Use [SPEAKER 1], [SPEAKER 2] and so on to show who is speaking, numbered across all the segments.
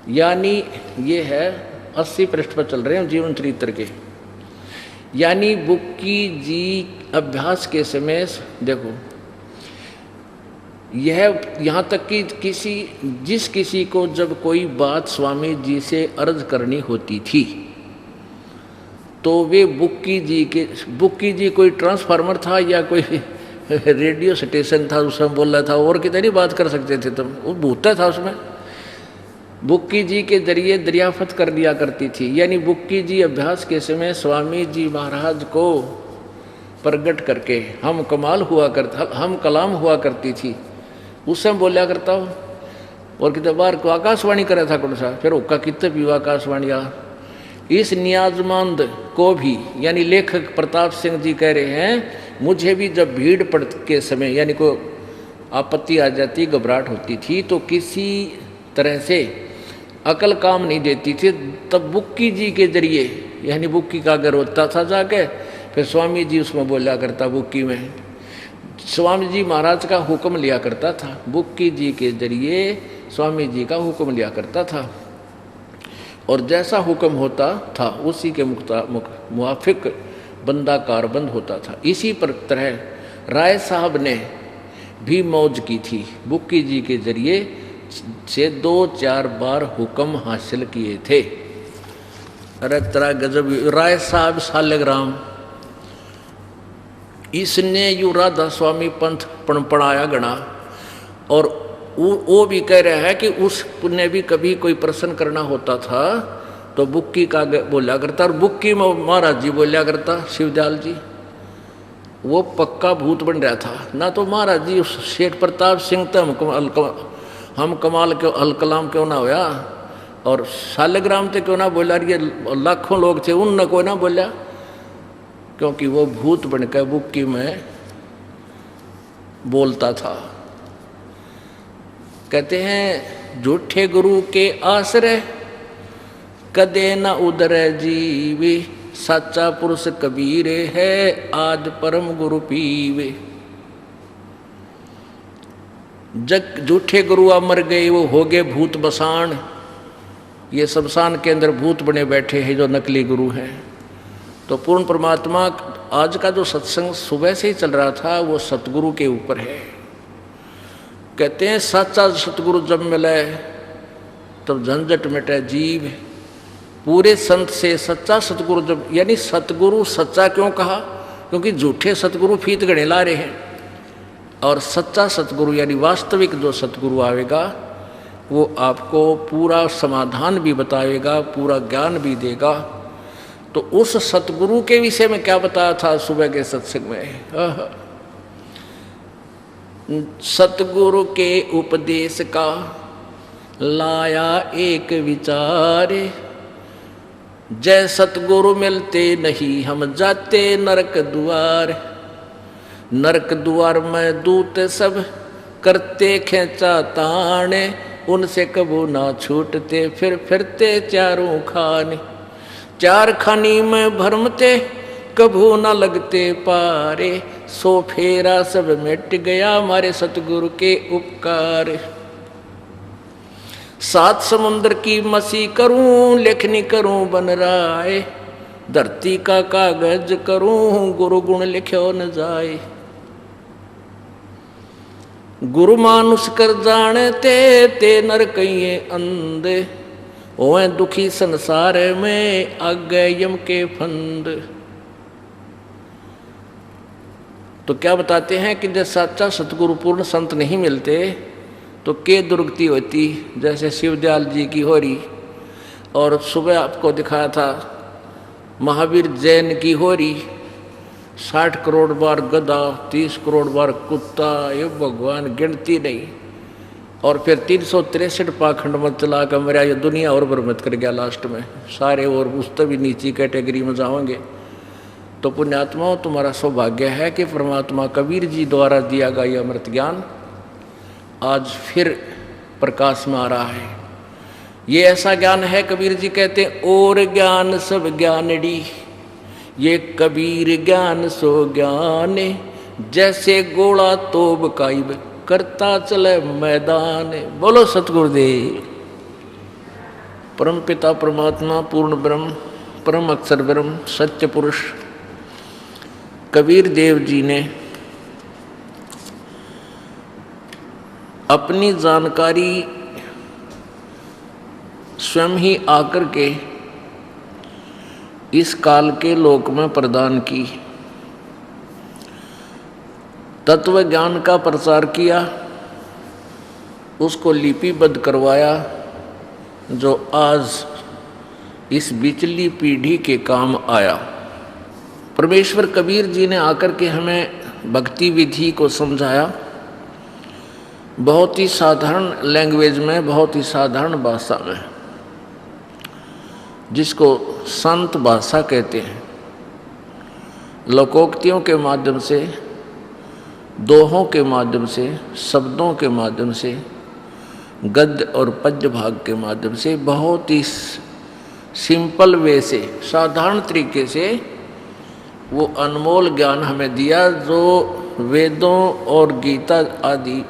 [SPEAKER 1] यानी ये है 80 पृष्ठ पर चल रहे हैं जीवन चरित्र के। यानी बुक्की जी अभ्यास के समय देखो, यह यहाँ तक कि जिस किसी को जब कोई बात स्वामी जी से अर्ज करनी होती थी तो वे बुक्की जी कोई ट्रांसफार्मर था या कोई रेडियो स्टेशन था, उसमें बोल रहा था, और कितनी बात कर सकते थे तुम, वो भूता था उसमें। बुक्की जी के जरिए दरियाफत कर दिया करती थी। यानी बुक्की जी अभ्यास के समय स्वामी जी महाराज को प्रगट करके हम कलाम हुआ करती थी, उस समय बोलिया करता हो। और कितने बार को आकाशवाणी करे था कौन सा, फिर ओका कितने भी आकाशवाणी आ। इस नियाजमंद को भी, यानी लेखक प्रताप सिंह जी कह रहे हैं, मुझे भी जब भीड़ पड़ के समय यानी कोई आपत्ति आ जाती, घबराहट होती थी, तो किसी तरह से अकल काम नहीं देती थी, तब बुक्की जी के जरिए, यानी बुक्की का घर होता था जाके, फिर स्वामी जी उसमें बोला करता, बुक्की में स्वामी जी महाराज का हुक्म लिया करता था, बुक्की जी के जरिए स्वामी जी का हुक्म लिया करता था, और जैसा हुक्म होता था उसी के मुआफिक बंदा कारबंद होता था। इसी पर तरह राय साहब ने भी मौज की थी, बुक्की जी के जरिए से 2-4 बार हुक्म हासिल किए थे। अरे तरह गजब। राय साहब सालेग्राम, इसने यू राधा स्वामी पंथ पढ़ाया गणा, और वो भी कह रहा है कि उसने भी कभी कोई प्रश्न करना होता था तो बुक्की का बोला करता, और बुक्की में महाराज जी बोलिया करता, शिवदयाल जी वो पक्का भूत बन रहा था ना। तो महाराज जी उस शेठ प्रताप सिंह तो हम कमाल क्यों अलकलाम क्यों ना होया, और सालेग्राम थे क्यों ना बोला, ये लाखों लोग थे उनने कोई ना बोला, क्योंकि वो भूत बनकर बुक्की में बोलता था। कहते हैं झूठे गुरु के आश्रय कदे न उदर जीवे, सच्चा पुरुष कबीर है आज परम गुरु पीवे। जग झूठे गुरु मर गए, वो हो गए भूत बसान, ये शमशान के अंदर भूत बने बैठे हैं जो नकली गुरु हैं। तो पूर्ण परमात्मा आज का जो सत्संग सुबह से ही चल रहा था वो सतगुरु के ऊपर है। कहते हैं सच्चा सतगुरु जब मिले तब झंझट मिटे जीव, पूरे संत से सच्चा सतगुरु जब, यानी सतगुरु सच्चा क्यों कहा, क्योंकि झूठे सतगुरु फीत गणे ला रहे हैं, और सच्चा सतगुरु यानी वास्तविक जो सतगुरु आवेगा वो आपको पूरा समाधान भी बताएगा, पूरा ज्ञान भी देगा। तो उस सतगुरु के विषय में क्या बताया था सुबह के सत्संग में, सतगुरु के उपदेश का लाया एक विचार, जय सतगुरु मिलते नहीं हम जाते नरक द्वार। नरक द्वार में दूत सब करते खेचा ताने, उनसे कबू ना छूटते फिर फिरते चारों खाने। चार खानी में भरमते कबू ना लगते पारे, सो फेरा सब मिट गया हमारे सतगुरु के उपकार। 7 समुद्र की मसी करूं लेखनी करूं बन राय, धरती का कागज करूं गुरु गुण लिखो न जाए। गुरु मानुष कर जानते ते नर कहिए अंधे, ओए दुखी संसार में आगे यम के फंद। तो क्या बताते हैं कि जब सच्चा सतगुरु पूर्ण संत नहीं मिलते तो के दुर्गति होती, जैसे शिवदयाल जी की हो रही, और सुबह आपको दिखाया था महावीर जैन की हो रही। 60 करोड़ बार गधा, 30 करोड़ बार कुत्ता, ये भगवान गिनती नहीं, और फिर 363 पाखंड मत चला कर मेरा ये दुनिया और बर्बाद कर गया लास्ट में सारे, और उससे भी नीची कैटेगरी में जाओगे। तो पुण्यात्माओं तुम्हारा सौभाग्य है कि परमात्मा कबीर जी द्वारा दिया गया यह अमृत ज्ञान आज फिर प्रकाश में आ रहा है। ये ऐसा ज्ञान है, कबीर जी कहते हैं और ज्ञान सब ज्ञानड़ी, ये कबीर ज्ञान सो ज्ञान, जैसे गोला तोब काइब करता चले मैदान। बोलो सतगुरुदेव। परम पिता परमात्मा पूर्ण ब्रह्म परम अक्षर ब्रह्म सत्य पुरुष कबीर देव जी ने अपनी जानकारी स्वयं ही आकर के इस काल के लोक में प्रदान की, तत्व ज्ञान का प्रचार किया, उसको लिपिबद्ध करवाया, जो आज इस बिचली पीढ़ी के काम आया। परमेश्वर कबीर जी ने आकर के हमें भक्ति विधि को समझाया, बहुत ही साधारण लैंग्वेज में, बहुत ही साधारण भाषा में, जिसको संत भाषा कहते हैं। लोकोक्तियों के माध्यम से, दोहों के माध्यम से, शब्दों के माध्यम से, गद्य और पद्य भाग के माध्यम से, बहुत ही सिंपल वे से, साधारण तरीके से वो अनमोल ज्ञान हमें दिया, जो वेदों और गीता आदि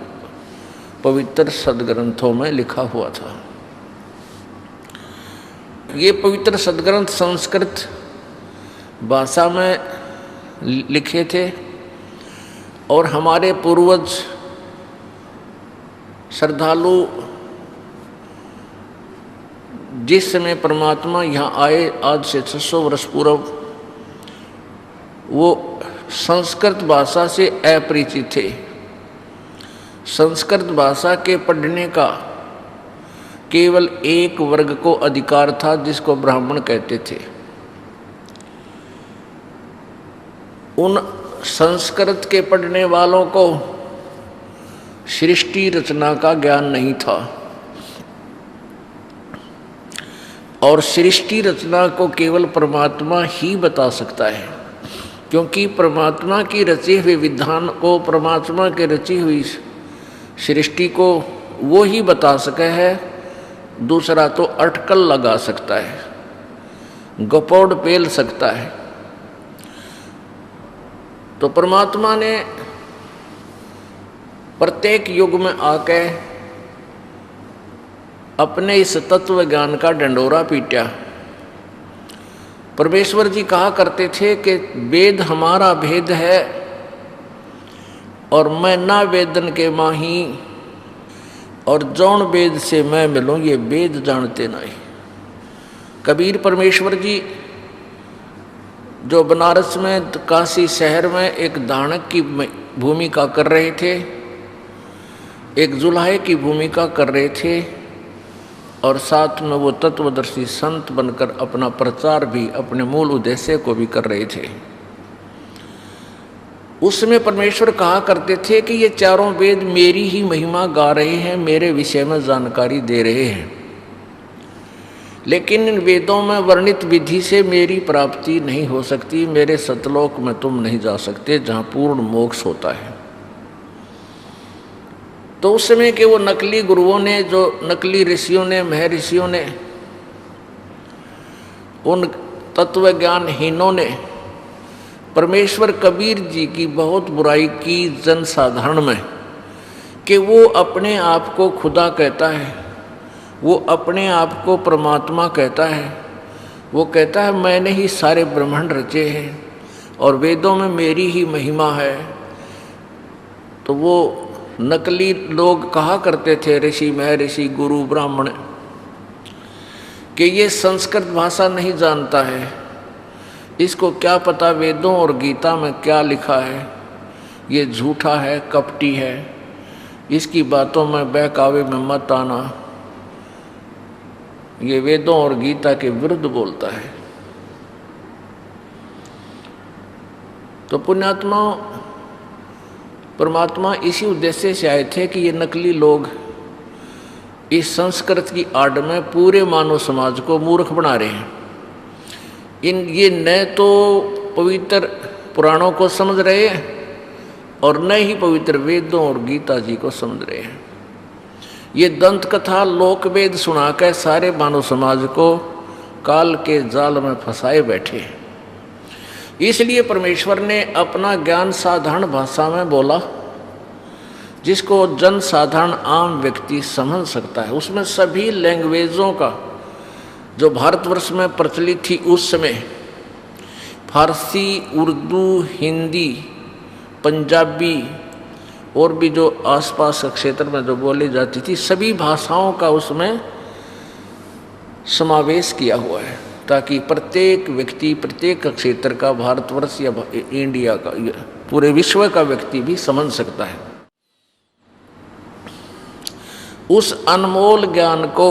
[SPEAKER 1] पवित्र सदग्रंथों में लिखा हुआ था। ये पवित्र सदग्रंथ संस्कृत भाषा में लिखे थे और हमारे पूर्वज श्रद्धालु जिस समय परमात्मा यहाँ आए, आज से 600 वर्ष पूर्व, वो संस्कृत भाषा से अपरिचित थे। संस्कृत भाषा के पढ़ने का केवल एक वर्ग को अधिकार था, जिसको ब्राह्मण कहते थे। उन संस्कृत के पढ़ने वालों को सृष्टि रचना का ज्ञान नहीं था, और सृष्टि रचना को केवल परमात्मा ही बता सकता है, क्योंकि परमात्मा की रचे हुए विधान को, परमात्मा के रची हुई सृष्टि को वो ही बता सके है, दूसरा तो अटकल लगा सकता है, गपोड़ पेल सकता है। तो परमात्मा ने प्रत्येक युग में आके अपने इस तत्व ज्ञान का डंडोरा पीटा। परमेश्वर जी कहा करते थे कि वेद हमारा भेद है और मैं ना वेदन के माही, और जौन वेद से मैं मिलूं ये वेद जानते नहीं। कबीर परमेश्वर जी जो बनारस में, काशी शहर में एक दानक की भूमिका कर रहे थे, एक जुल्हे की भूमिका कर रहे थे, और साथ में वो तत्वदर्शी संत बनकर अपना प्रचार भी, अपने मूल उद्देश्य को भी कर रहे थे। उसमें परमेश्वर कहा करते थे कि ये चारों वेद मेरी ही महिमा गा रहे हैं, मेरे विषय में जानकारी दे रहे हैं, लेकिन इन वेदों में वर्णित विधि से मेरी प्राप्ति नहीं हो सकती, मेरे सतलोक में तुम नहीं जा सकते जहाँ पूर्ण मोक्ष होता है। तो उस समय के वो नकली गुरुओं ने, जो नकली ऋषियों ने, महर्षियों ने, उन तत्वज्ञानहीनों ने परमेश्वर कबीर जी की बहुत बुराई की जनसाधारण में, कि वो अपने आप को खुदा कहता है, वो अपने आप को परमात्मा कहता है, वो कहता है मैंने ही सारे ब्रह्मांड रचे हैं और वेदों में मेरी ही महिमा है। तो वो नकली लोग कहा करते थे, ऋषि महर्षि गुरु ब्राह्मण, कि ये संस्कृत भाषा नहीं जानता है, इसको क्या पता वेदों और गीता में क्या लिखा है, ये झूठा है, कपटी है, इसकी बातों में बहकावे में मत आना, ये वेदों और गीता के विरुद्ध बोलता है। तो पुण्यात्मा, परमात्मा इसी उद्देश्य से आए थे कि ये नकली लोग इस संस्कृत की आड़ में पूरे मानव समाज को मूर्ख बना रहे हैं। ये न तो पवित्र पुराणों को समझ रहे हैं और न ही पवित्र वेदों और गीता जी को समझ रहे हैं। ये दंत कथा लोक वेद सुना कर सारे मानव समाज को काल के जाल में फंसाए बैठे हैं। इसलिए परमेश्वर ने अपना ज्ञान साधारण भाषा में बोला, जिसको जन साधारण आम व्यक्ति समझ सकता है। उसमें सभी लैंग्वेजों का जो भारतवर्ष में प्रचलित थी उस समय, फारसी, उर्दू, हिंदी, पंजाबी और भी जो आसपास के क्षेत्र में जो बोली जाती थी, सभी भाषाओं का उसमें समावेश किया हुआ है, ताकि प्रत्येक व्यक्ति, प्रत्येक क्षेत्र का, भारतवर्ष या इंडिया का, पूरे विश्व का व्यक्ति भी समझ सकता है। उस अनमोल ज्ञान को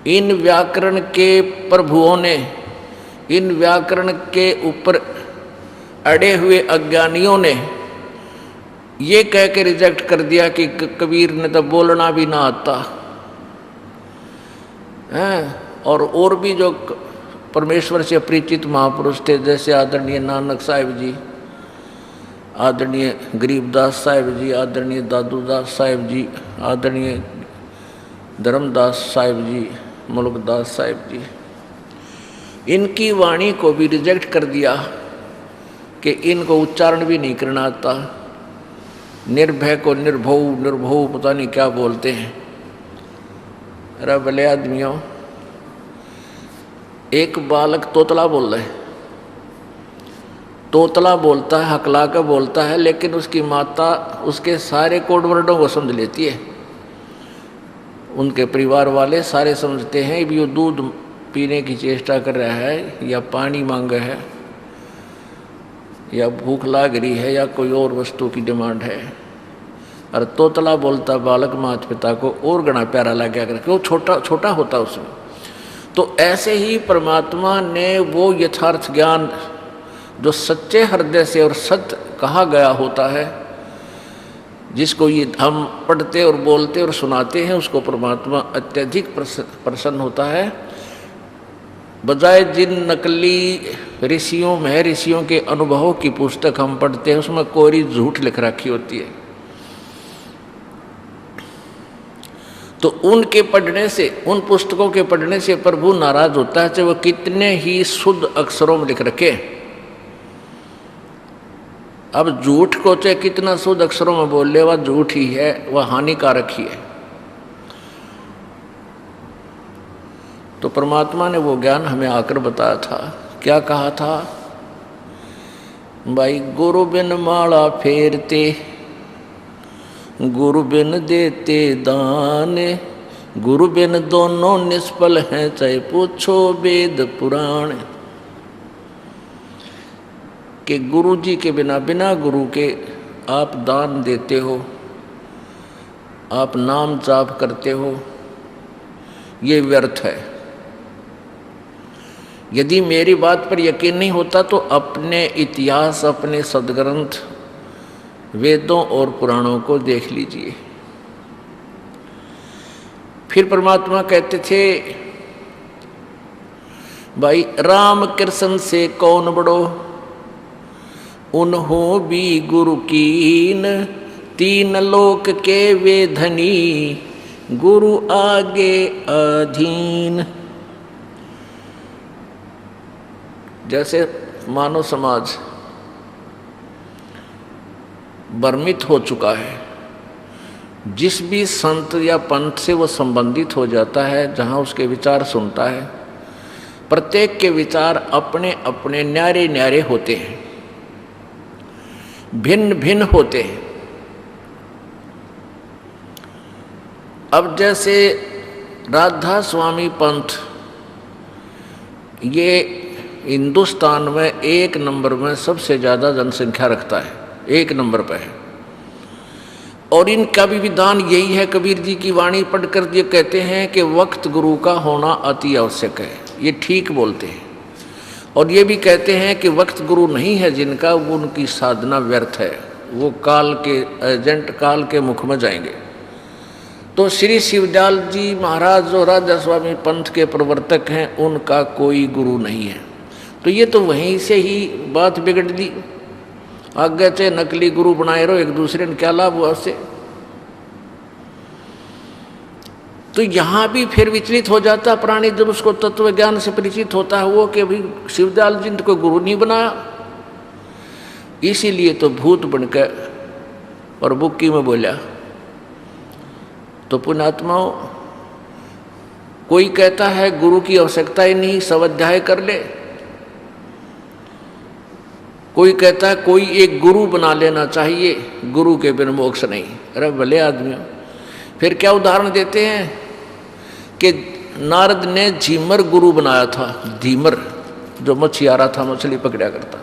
[SPEAKER 1] इन व्याकरण के प्रभुओं ने, इन व्याकरण के ऊपर अड़े हुए अज्ञानियों ने ये कह के रिजेक्ट कर दिया कि कबीर ने तो बोलना भी ना आता है। और भी जो परमेश्वर से परिचित महापुरुष थे, जैसे आदरणीय नानक साहिब जी, आदरणीय गरीबदास साहिब जी, आदरणीय दादूदास साहिब जी, आदरणीय धर्मदास साहिब जी, मुल्कदास साहिब जी, इनकी वाणी को भी रिजेक्ट कर दिया कि इनको उच्चारण भी नहीं करना आता। निर्भय को निर्भौ, निर्भौ पता नहीं क्या बोलते हैं। अरे भले आदमियों, एक बालक तोतला बोल रहा है, तोतला बोलता है, हकला कर बोलता है, लेकिन उसकी माता उसके सारे कोड वर्डों को समझ लेती है। उनके परिवार वाले सारे समझते हैं भी वो दूध पीने की चेष्टा कर रहा है, या पानी मांगा है, या भूख लाग रही है, या कोई और वस्तु की डिमांड है। और तोतला बोलता बालक माता पिता को और घना प्यारा लग गया करके, वो छोटा छोटा होता उसमें। तो ऐसे ही परमात्मा ने वो यथार्थ ज्ञान जो सच्चे हृदय से और सत्य कहा गया होता है, जिसको ये हम पढ़ते और बोलते और सुनाते हैं, उसको परमात्मा अत्यधिक प्रसन्न होता है। बजाय जिन नकली ऋषियों में, ऋषियों के अनुभवों की पुस्तक हम पढ़ते हैं, उसमें कोरी झूठ लिख रखी होती है। तो उनके पढ़ने से, उन पुस्तकों के पढ़ने से प्रभु नाराज होता है, चाहे वो कितने ही शुद्ध अक्षरों में लिख रखे। अब झूठ को चाहे कितना शुद्ध अक्षरों में बोल ले, वह झूठ ही है, वह हानिकारक ही है। तो परमात्मा ने वो ज्ञान हमें आकर बताया था। क्या कहा था भाई? गुरु बिन माला फेरते, गुरु बिन देते दान, गुरु बिन दोनों निष्फल हैं, चाहे पूछो वेद पुराण। कि गुरु जी के बिना, बिना गुरु के आप दान देते हो, आप नाम जाप करते हो, ये व्यर्थ है। यदि मेरी बात पर यकीन नहीं होता तो अपने इतिहास, अपने सदग्रंथ वेदों और पुराणों को देख लीजिए। फिर परमात्मा कहते थे भाई, राम कृष्ण से कौन बड़ो, उन्हों भी गुरु कीन, तीन लोक के वे धनी, गुरु आगे अधीन। जैसे मानव समाज भ्रमित हो चुका है, जिस भी संत या पंथ से वो संबंधित हो जाता है, जहाँ उसके विचार सुनता है, प्रत्येक के विचार अपने अपने न्यारे न्यारे होते हैं, भिन्न भिन्न होते हैं। अब जैसे राधा स्वामी पंथ, ये हिंदुस्तान में एक नंबर में सबसे ज़्यादा जनसंख्या रखता है, एक नंबर पर है। और इनका भी विधान यही है। कबीर जी की वाणी पढ़कर ये कहते हैं कि वक्त गुरु का होना अति आवश्यक है, ये ठीक बोलते हैं। और ये भी कहते हैं कि वक्त गुरु नहीं है जिनका, वो उनकी साधना व्यर्थ है, वो काल के एजेंट, काल के मुख में जाएंगे। तो श्री शिवदयाल जी महाराज जो राधा स्वामी पंथ के प्रवर्तक हैं, उनका कोई गुरु नहीं है। तो ये तो वहीं से ही बात बिगड़ दी। आगे से नकली गुरु बनाए रहो, एक दूसरे ने क्या लाभ हुआ उससे? तो यहाँ भी फिर विचलित हो जाता प्राणी जब उसको तत्व ज्ञान से परिचित होता है वो, कि अभी शिवदयाल जी ने कोई गुरु नहीं बनाया, इसीलिए तो भूत बनकर और बुक्की में बोला। तो पुण्यात्माओं, कोई कहता है गुरु की आवश्यकता ही नहीं, सब अध्याय कर ले। कोई कहता है कोई एक गुरु बना लेना चाहिए, गुरु के बिन मोक्ष नहीं। अरे भले आदमियों, फिर क्या उदाहरण देते हैं कि नारद ने झीमर गुरु बनाया था। धीमर जो मछियारा था, मछली पकड़ा करता,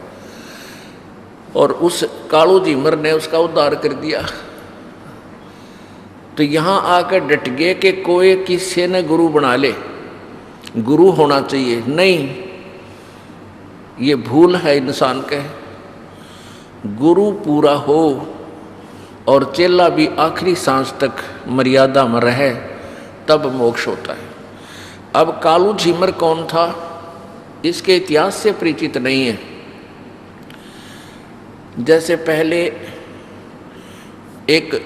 [SPEAKER 1] और उस कालू झीमर ने उसका उद्धार कर दिया। तो यहां आकर डट गए कि कोई किसी ने गुरु बना ले, गुरु होना चाहिए। नहीं, ये भूल है इंसान के। गुरु पूरा हो और चेला भी आखिरी सांस तक मर्यादा में रहे, तब मोक्ष होता है। अब कालू झीमर कौन था, इसके इतिहास से परिचित नहीं है। जैसे पहले एक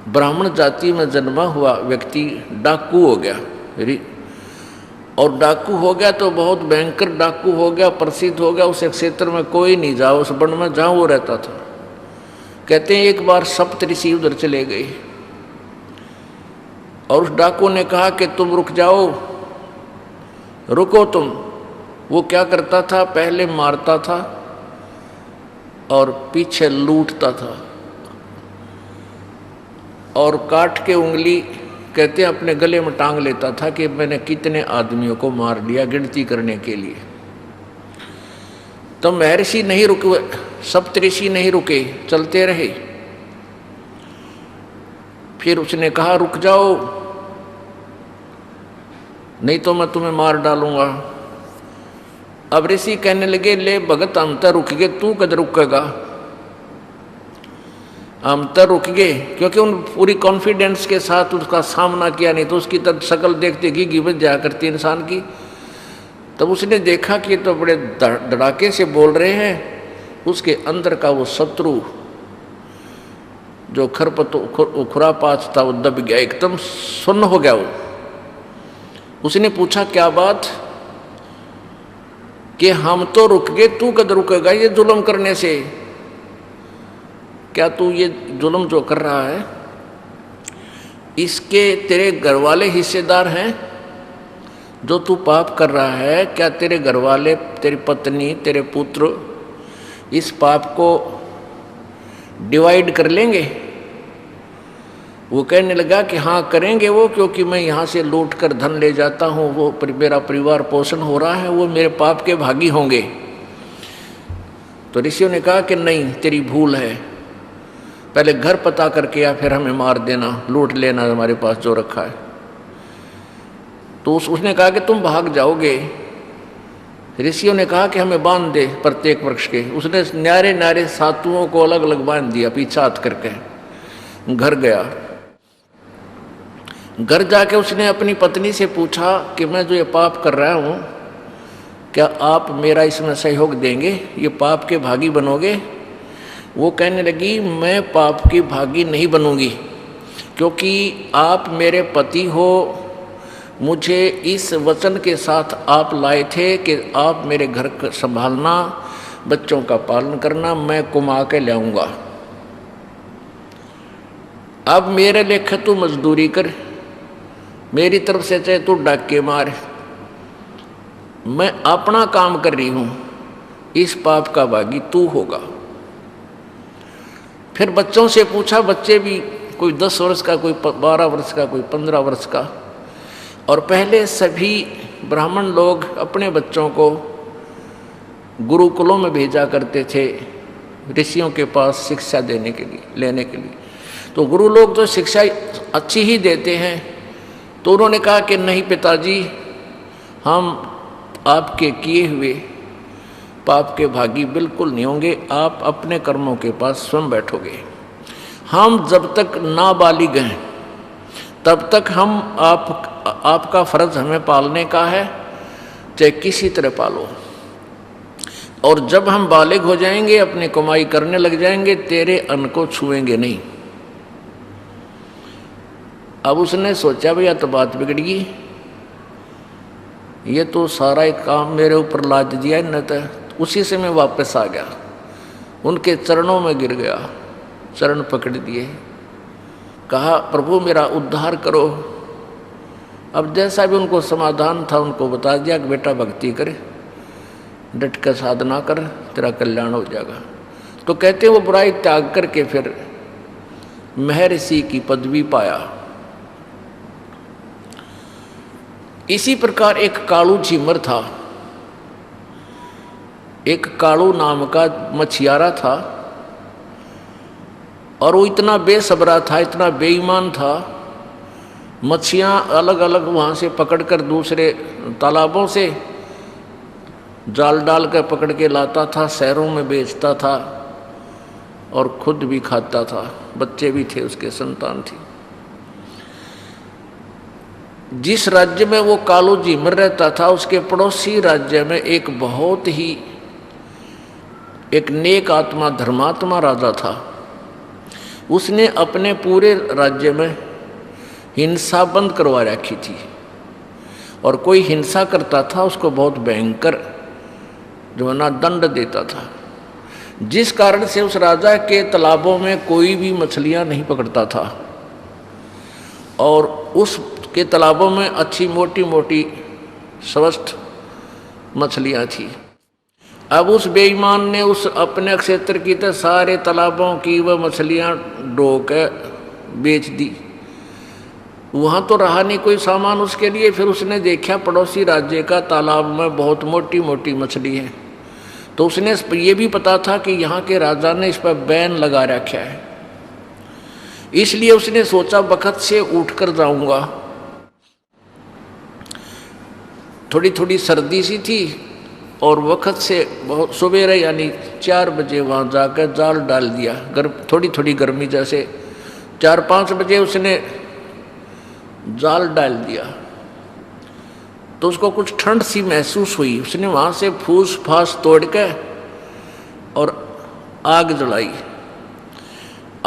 [SPEAKER 1] ब्राह्मण जाति में जन्मा हुआ व्यक्ति डाकू हो गया, और डाकू हो गया तो बहुत भयंकर डाकू हो गया, प्रसिद्ध हो गया। उस क्षेत्र में कोई नहीं जा, उस वन में जहाँ वो रहता था। कहते हैं एक बार सप्तऋषि उधर चले गए और उस डाकू ने कहा कि तुम रुक जाओ, रुको तुम। वो क्या करता था, पहले मारता था और पीछे लूटता था, और काट के उंगली कहते हैं अपने गले में टांग लेता था कि मैंने कितने आदमियों को मार लिया, गिनती करने के लिए। तो महर्षि नहीं रुके, सप्तऋषि नहीं रुके, चलते रहे। फिर उसने कहा रुक जाओ, नहीं तो मैं तुम्हें मार डालूंगा। अब ऋषि कहने लगे ले भगत, हम तो रुक गए, तू कद रुकेगा? हम तो रुक गए, क्योंकि उन पूरी कॉन्फिडेंस के साथ उसका सामना किया, नहीं तो उसकी तब शक्ल देखते कि गिबत जाया करती इंसान की। तब उसने देखा कि तो बड़े धड़ाके से बोल रहे हैं, उसके अंदर का वो शत्रु जो खुरापात था वो दब गया, एकदम सुन्न हो गया वो। उसने पूछा क्या बात, कि हम तो रुक गए, तू कद रुकेगा ये जुल्म करने से? क्या तू ये जुल्म जो कर रहा है इसके तेरे घर वाले हिस्सेदार हैं? जो तू पाप कर रहा है, क्या तेरे घर वाले, तेरी पत्नी, तेरे पुत्र इस पाप को डिवाइड कर लेंगे? वो कहने लगा कि हाँ करेंगे वो, क्योंकि मैं यहाँ से लूट कर धन ले जाता हूँ, वो मेरा परिवार पोषण हो रहा है, वो मेरे पाप के भागी होंगे। तो ऋषियों ने कहा कि नहीं, तेरी भूल है, पहले घर पता करके या फिर हमें मार देना, लूट लेना हमारे पास जो रखा है। तो उसने कहा कि तुम भाग जाओगे। ऋषियों ने कहा कि हमें बांध दे प्रत्येक वृक्ष के। उसने न्यारे न्यारे सातुओं को अलग अलग बांध दिया, पीछा हाथ करके घर गया। घर जाके उसने अपनी पत्नी से पूछा कि मैं जो ये पाप कर रहा हूँ, क्या आप मेरा इसमें सहयोग देंगे, ये पाप के भागी बनोगे? वो कहने लगी मैं पाप की भागी नहीं बनूंगी, क्योंकि आप मेरे पति हो, मुझे इस वचन के साथ आप लाए थे कि आप मेरे घर संभालना, बच्चों का पालन करना, मैं कमा के लाऊंगा। अब मेरे लेखे तू मजदूरी कर, मेरी तरफ से चाहे तू डाके मार, मैं अपना काम कर रही हूं, इस पाप का भागी तू होगा। फिर बच्चों से पूछा, बच्चे भी कोई 10 वर्ष का, कोई 12 वर्ष का, कोई 15 वर्ष का। और पहले सभी ब्राह्मण लोग अपने बच्चों को गुरुकुलों में भेजा करते थे ऋषियों के पास शिक्षा देने के लिए, लेने के लिए। तो गुरु लोग तो शिक्षा अच्छी ही देते हैं। तो उन्होंने कहा कि नहीं पिताजी, हम आपके किए हुए पाप के भागी बिल्कुल नहीं होंगे, आप अपने कर्मों के पास स्वयं बैठोगे। हम जब तक नाबालिग हैं तब तक हम आपका फर्ज हमें पालने का है, चाहे किसी तरह पालो, और जब हम बालिग हो जाएंगे, अपनी कमाई करने लग जाएंगे, तेरे अन्न को छुएंगे नहीं। अब उसने सोचा भैया तो बात बिगड़ गई, ये तो सारा एक काम मेरे ऊपर लाद दिया न। तो उसी से मैं वापस आ गया, उनके चरणों में गिर गया, चरण पकड़ दिए, कहा प्रभु मेरा उद्धार करो, अब जैसा भी उनको समाधान था उनको बता दिया कि बेटा भक्ति करे, डट कर साधना कर, तेरा कल्याण हो जाएगा। तो कहते वो बुराई त्याग करके फिर महर्षि की पदवी पाया। इसी प्रकार एक कालू झीमर था, एक कालू नाम का मछियारा था, और वो इतना बेसब्रा था, इतना बेईमान था, मच्छियाँ अलग अलग वहाँ से पकड़कर दूसरे तालाबों से जाल डाल कर पकड़ के लाता था, शहरों में बेचता था और खुद भी खाता था, बच्चे भी थे, उसके संतान थी। जिस राज्य में वो कालू झीमर रहता था उसके पड़ोसी राज्य में एक बहुत ही एक नेक आत्मा धर्मात्मा राजा था। उसने अपने पूरे राज्य में हिंसा बंद करवा रखी थी, और कोई हिंसा करता था उसको बहुत भयंकर जो है ना दंड देता था, जिस कारण से उस राजा के तालाबों में कोई भी मछलियां नहीं पकड़ता था, और उसके तालाबों में अच्छी मोटी मोटी स्वस्थ मछलियां थी। अब उस बेईमान ने उस अपने क्षेत्र की तो सारे तालाबों की वह मछलियां ढो के बेच दी। वहाँ तो रहा नहीं कोई सामान उसके लिए। फिर उसने देखा पड़ोसी राज्य का तालाब में बहुत मोटी मोटी मछली है, तो उसने ये भी पता था कि यहाँ के राजा ने इस पर बैन लगा रखा है, इसलिए उसने सोचा वक्त से उठकर जाऊंगा। थोड़ी थोड़ी सर्दी सी थी और वक्त से बहुत सवेरे यानी 4 बजे वहाँ जाकर जाल डाल दिया। थोड़ी थोड़ी गर्मी जैसे 4-5 बजे उसने जाल डाल दिया तो उसको कुछ ठंड सी महसूस हुई। उसने वहाँ से फूस फास तोड़ के और आग जलाई।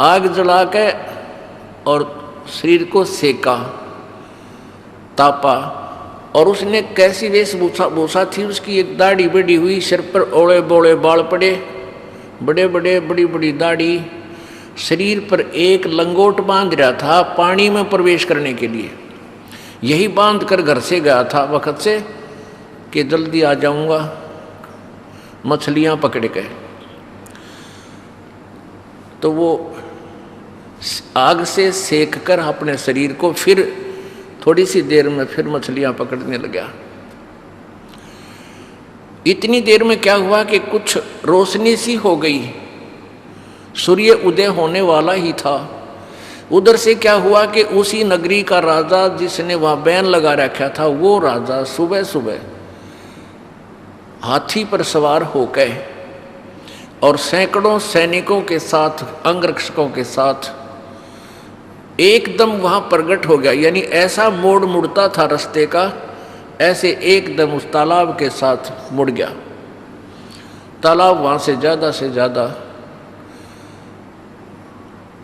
[SPEAKER 1] आग जला के और शरीर को सेका, तापा, और उसने कैसी वेशभूषा थी उसकी, एक दाढ़ी बड़ी हुई, सिर पर ओले बोले बाल पड़े, बड़े बड़े बड़ी बड़ी दाढ़ी, शरीर पर एक लंगोट बांध रहा था पानी में प्रवेश करने के लिए। यही बांध कर घर से गया था वक्त से कि जल्दी आ जाऊंगा मछलियां पकड़ के। तो वो आग से सेक कर अपने शरीर को फिर थोड़ी सी देर में फिर मछलियां पकड़ने लगा। इतनी देर में क्या हुआ कि कुछ रोशनी सी हो गई, सूर्य उदय होने वाला ही था। उधर से क्या हुआ कि उसी नगरी का राजा जिसने वहां बैन लगा रखा था, वो राजा सुबह सुबह हाथी पर सवार होकर और सैकड़ों सैनिकों के साथ, अंगरक्षकों के साथ एकदम वहां प्रकट हो गया। यानी ऐसा मोड़ मुड़ता था रास्ते का, ऐसे एकदम उस तालाब के साथ मुड़ गया। तालाब वहां से ज़्यादा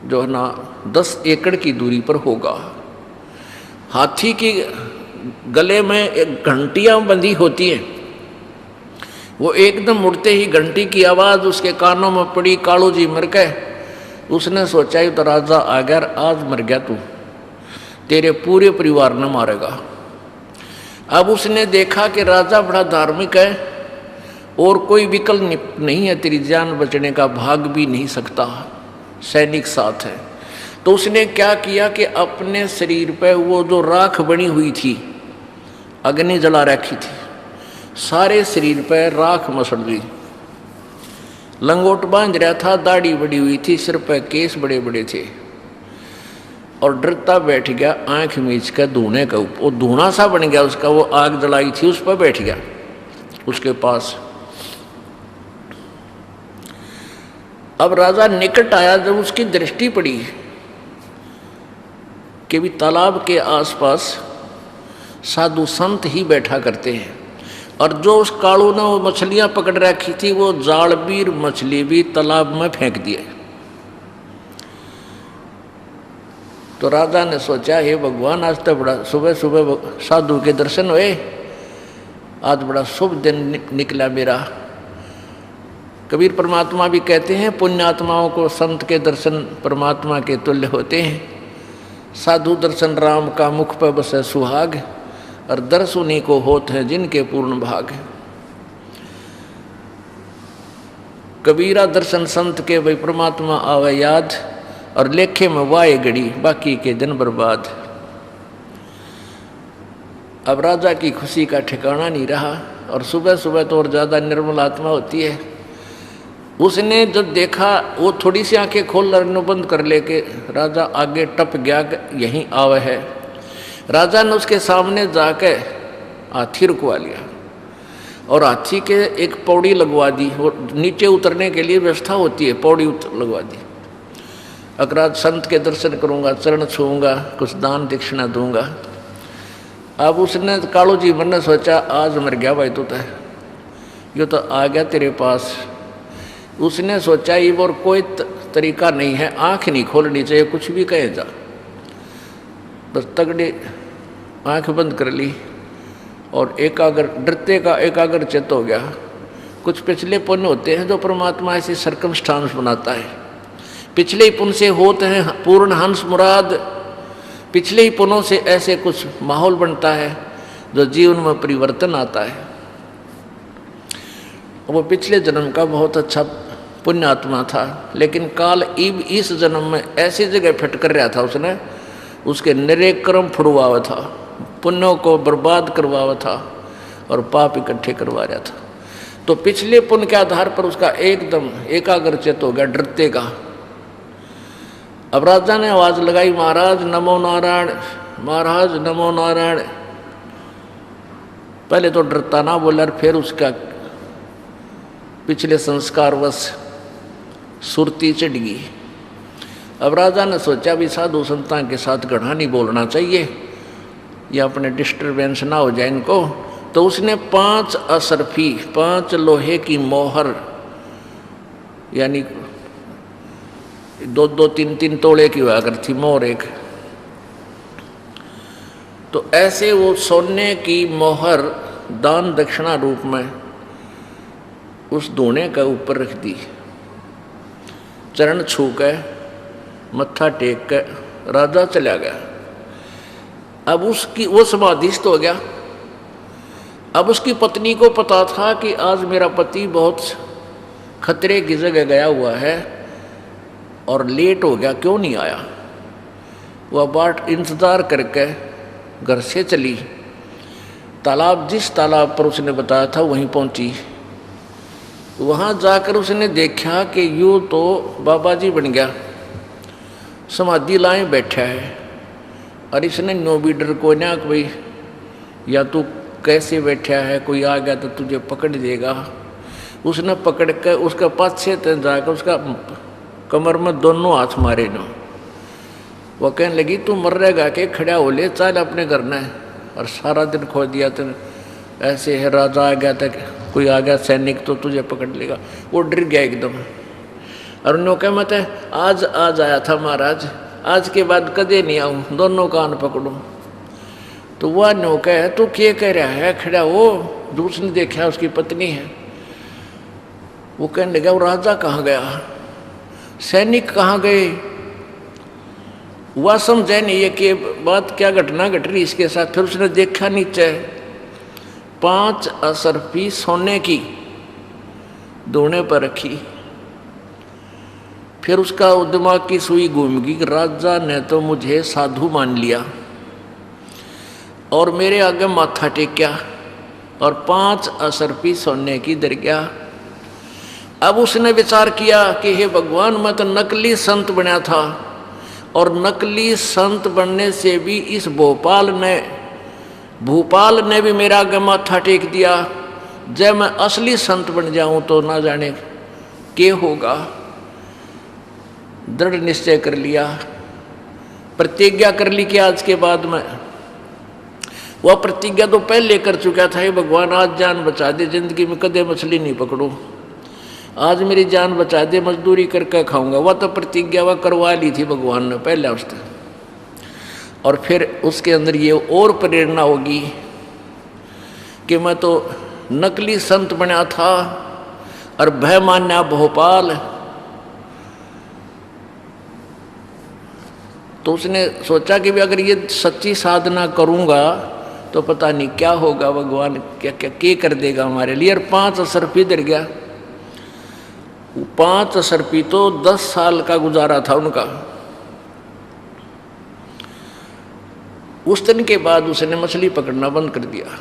[SPEAKER 1] जो है ना 10 एकड़ की दूरी पर होगा। हाथी की गले में एक घंटियां बंधी होती हैं, वो एकदम मुड़ते ही घंटी की आवाज़ उसके कानों में पड़ी। कालू झीमर के उसने सोचा तो राजा आ गया, आज मर गया तू, तेरे पूरे परिवार ने मारेगा। अब उसने देखा कि राजा बड़ा धार्मिक है और कोई विकल्प नहीं है, तेरी जान बचने का, भाग भी नहीं सकता, सैनिक साथ है। तो उसने क्या किया कि अपने शरीर पर वो जो राख बनी हुई थी, अग्नि जला रखी थी, सारे शरीर पर राख मसड़ दी। लंगोट बांध रहा था, दाढ़ी बड़ी हुई थी, सिर पर केस बड़े बड़े थे, और डरता बैठ गया आंख मीच कर धूने का ऊपर। वो धूना सा बन गया उसका, वो आग जलाई थी उस पर बैठ गया उसके पास। अब राजा निकट आया, जब उसकी दृष्टि पड़ी कि भी तालाब के आसपास साधु संत ही बैठा करते हैं, और जो उस कालू ने वो मछलियां पकड़ रखी थी, वो जालबीर मछली भी तालाब में फेंक दिए। तो राजा ने सोचा, हे भगवान, आज तो बड़ा सुबह सुबह साधु के दर्शन हुए, आज बड़ा शुभ दिन निकला मेरा। कबीर परमात्मा भी कहते हैं, पुण्यात्माओं को संत के दर्शन परमात्मा के तुल्य होते हैं। साधु दर्शन राम का मुख पर बसे सुहाग, और दर्श उन्हीं को होत हैं जिनके पूर्ण भाग। कबीरा दर्शन संत के वही परमात्मा आवे याद, और लेखे में वाए घड़ी बाकी के दिन बर्बाद। अब राजा की खुशी का ठिकाना नहीं रहा, और सुबह सुबह तो और ज़्यादा निर्मल आत्मा होती है। उसने जब देखा, वो थोड़ी सी आंखें खोल रनो बंद कर लेके राजा आगे टप गया, यहीं आवे है। राजा ने उसके सामने जाके हाथी रुकवा लिया, और हाथी के एक पौड़ी लगवा दी, और नीचे उतरने के लिए व्यवस्था होती है, पौड़ी लगवा दी। अगर संत के दर्शन करूँगा, चरण छूँगा, कुछ दान दक्षिणा दूंगा। अब उसने कालू जी मन ने सोचा, आज मर गया भाई तू, ये तो आ गया तेरे पास। उसने सोचा ये और कोई तरीका नहीं है, आँख नहीं खोलनी चाहिए, कुछ भी कहे जा। बस तगड़े आँख बंद कर ली, और एकाग्र डरते का एकाग्र चित्त हो गया। कुछ पिछले पुण्य होते हैं जो परमात्मा ऐसे सर्कमस्टांस बनाता है। पिछले ही पुण्य से होते हैं पूर्ण हंस मुराद। पिछले ही पुण्यों से ऐसे कुछ माहौल बनता है जो जीवन में परिवर्तन आता है। वो पिछले जन्म का बहुत अच्छा पुण्य आत्मा था, लेकिन काल इस जन्म में ऐसी जगह फिट कर रहा था, उसने उसके निरे कर्म फुड़वावा था, पुण्यों को बर्बाद करवावा था, और पाप इकट्ठे करवा रहा था। तो पिछले पुण्य के आधार पर उसका एकदम एकाग्रचित हो गया, डरते का। अब राजा ने आवाज लगाई, महाराज नमो नारायण, महाराज नमो नारायण। पहले तो डरता ना बोला, फिर उसका पिछले संस्कारवश सुरती चढ़ गई। अब राजा ने सोचा भी साधु संतान के साथ घना नहीं बोलना चाहिए, या अपने डिस्टर्बेंस ना हो जाए इनको। तो उसने 5 असरफी, 5 लोहे की मोहर, यानी 2-2, 3-3 तोड़े की हुआ करती मोहर एक, तो ऐसे वो सोने की मोहर दान दक्षिणा रूप में उस धूने के ऊपर रख दी। चरण छू के मत्था टेक के राजा चला गया। अब उसकी वो समाधिस्थ हो गया। अब उसकी पत्नी को पता था कि आज मेरा पति बहुत खतरे की जगह गया हुआ है और लेट हो गया, क्यों नहीं आया। वह बाट इंतजार करके घर से चली। तालाब, जिस तालाब पर उसने बताया था वहीं पहुंची। वहाँ जाकर उसने देखा कि यूँ तो बाबा जी बन गया, समाधि लाए बैठा है। और इसने नो भी डर को ना कि भाई या तू कैसे बैठा है, कोई आ गया तो तुझे पकड़ देगा। उसने पकड़ कर उसका पाछे तक जाकर उसका कमर में दोनों हाथ मारे नो। वह कहने लगी तू मर रहेगा के खड़ा हो ले, चल अपने घर न। और सारा दिन खो दिया तेने, ऐसे है राजा आ गया था, कोई आ गया सैनिक तो तुझे पकड़ लेगा। वो डर गया एकदम। और उन्होंने कहा मत आज आया था महाराज, आज के बाद कदे नहीं आऊँ, दोनों कान पकड़ूँ। तो वह नौका है तू क्या कह रहा है, खड़ा हो। दूसरे देखा उसकी पत्नी है। वो कहने लगा वो राजा कहाँ गया, सैनिक कहाँ गए। वह समझा नहीं है कि बात क्या घटना घट रही इसके साथ। फिर उसने देखा नीचे 5 असरफी सोने की दोने पर रखी। फिर उसका दिमाग की सुई घूम गई कि राजा ने तो मुझे साधु मान लिया और मेरे आगे माथा टेक्या और 5 असरफी सोने की दर गया। अब उसने विचार किया कि हे भगवान, मैं तो नकली संत बना था और नकली संत बनने से भी इस भोपाल ने भी मेरा आगे माथा टेक दिया। जब मैं असली संत बन जाऊं तो ना जाने क्या होगा। दृढ़ निश्चय कर लिया, प्रतिज्ञा कर ली कि आज के बाद में, वह प्रतिज्ञा तो पहले कर चुका था, हे भगवान आज जान बचा दे, जिंदगी में कदे मछली नहीं पकड़ूं, आज मेरी जान बचा दे, मजदूरी करके खाऊंगा। वह तो प्रतिज्ञा वह करवा ली थी भगवान ने पहले उससे। और फिर उसके अंदर ये और प्रेरणा होगी कि मैं तो नकली संत बना था और भय मान्या भोपाल। तो उसने सोचा कि भी अगर ये सच्ची साधना करूँगा तो पता नहीं क्या होगा, भगवान क्या क्या कर देगा हमारे लिए। और 5 असरफी इधर गया। 5 असरफी तो 10 साल का गुजारा था उनका। उस दिन के बाद उसने मछली पकड़ना बंद कर दिया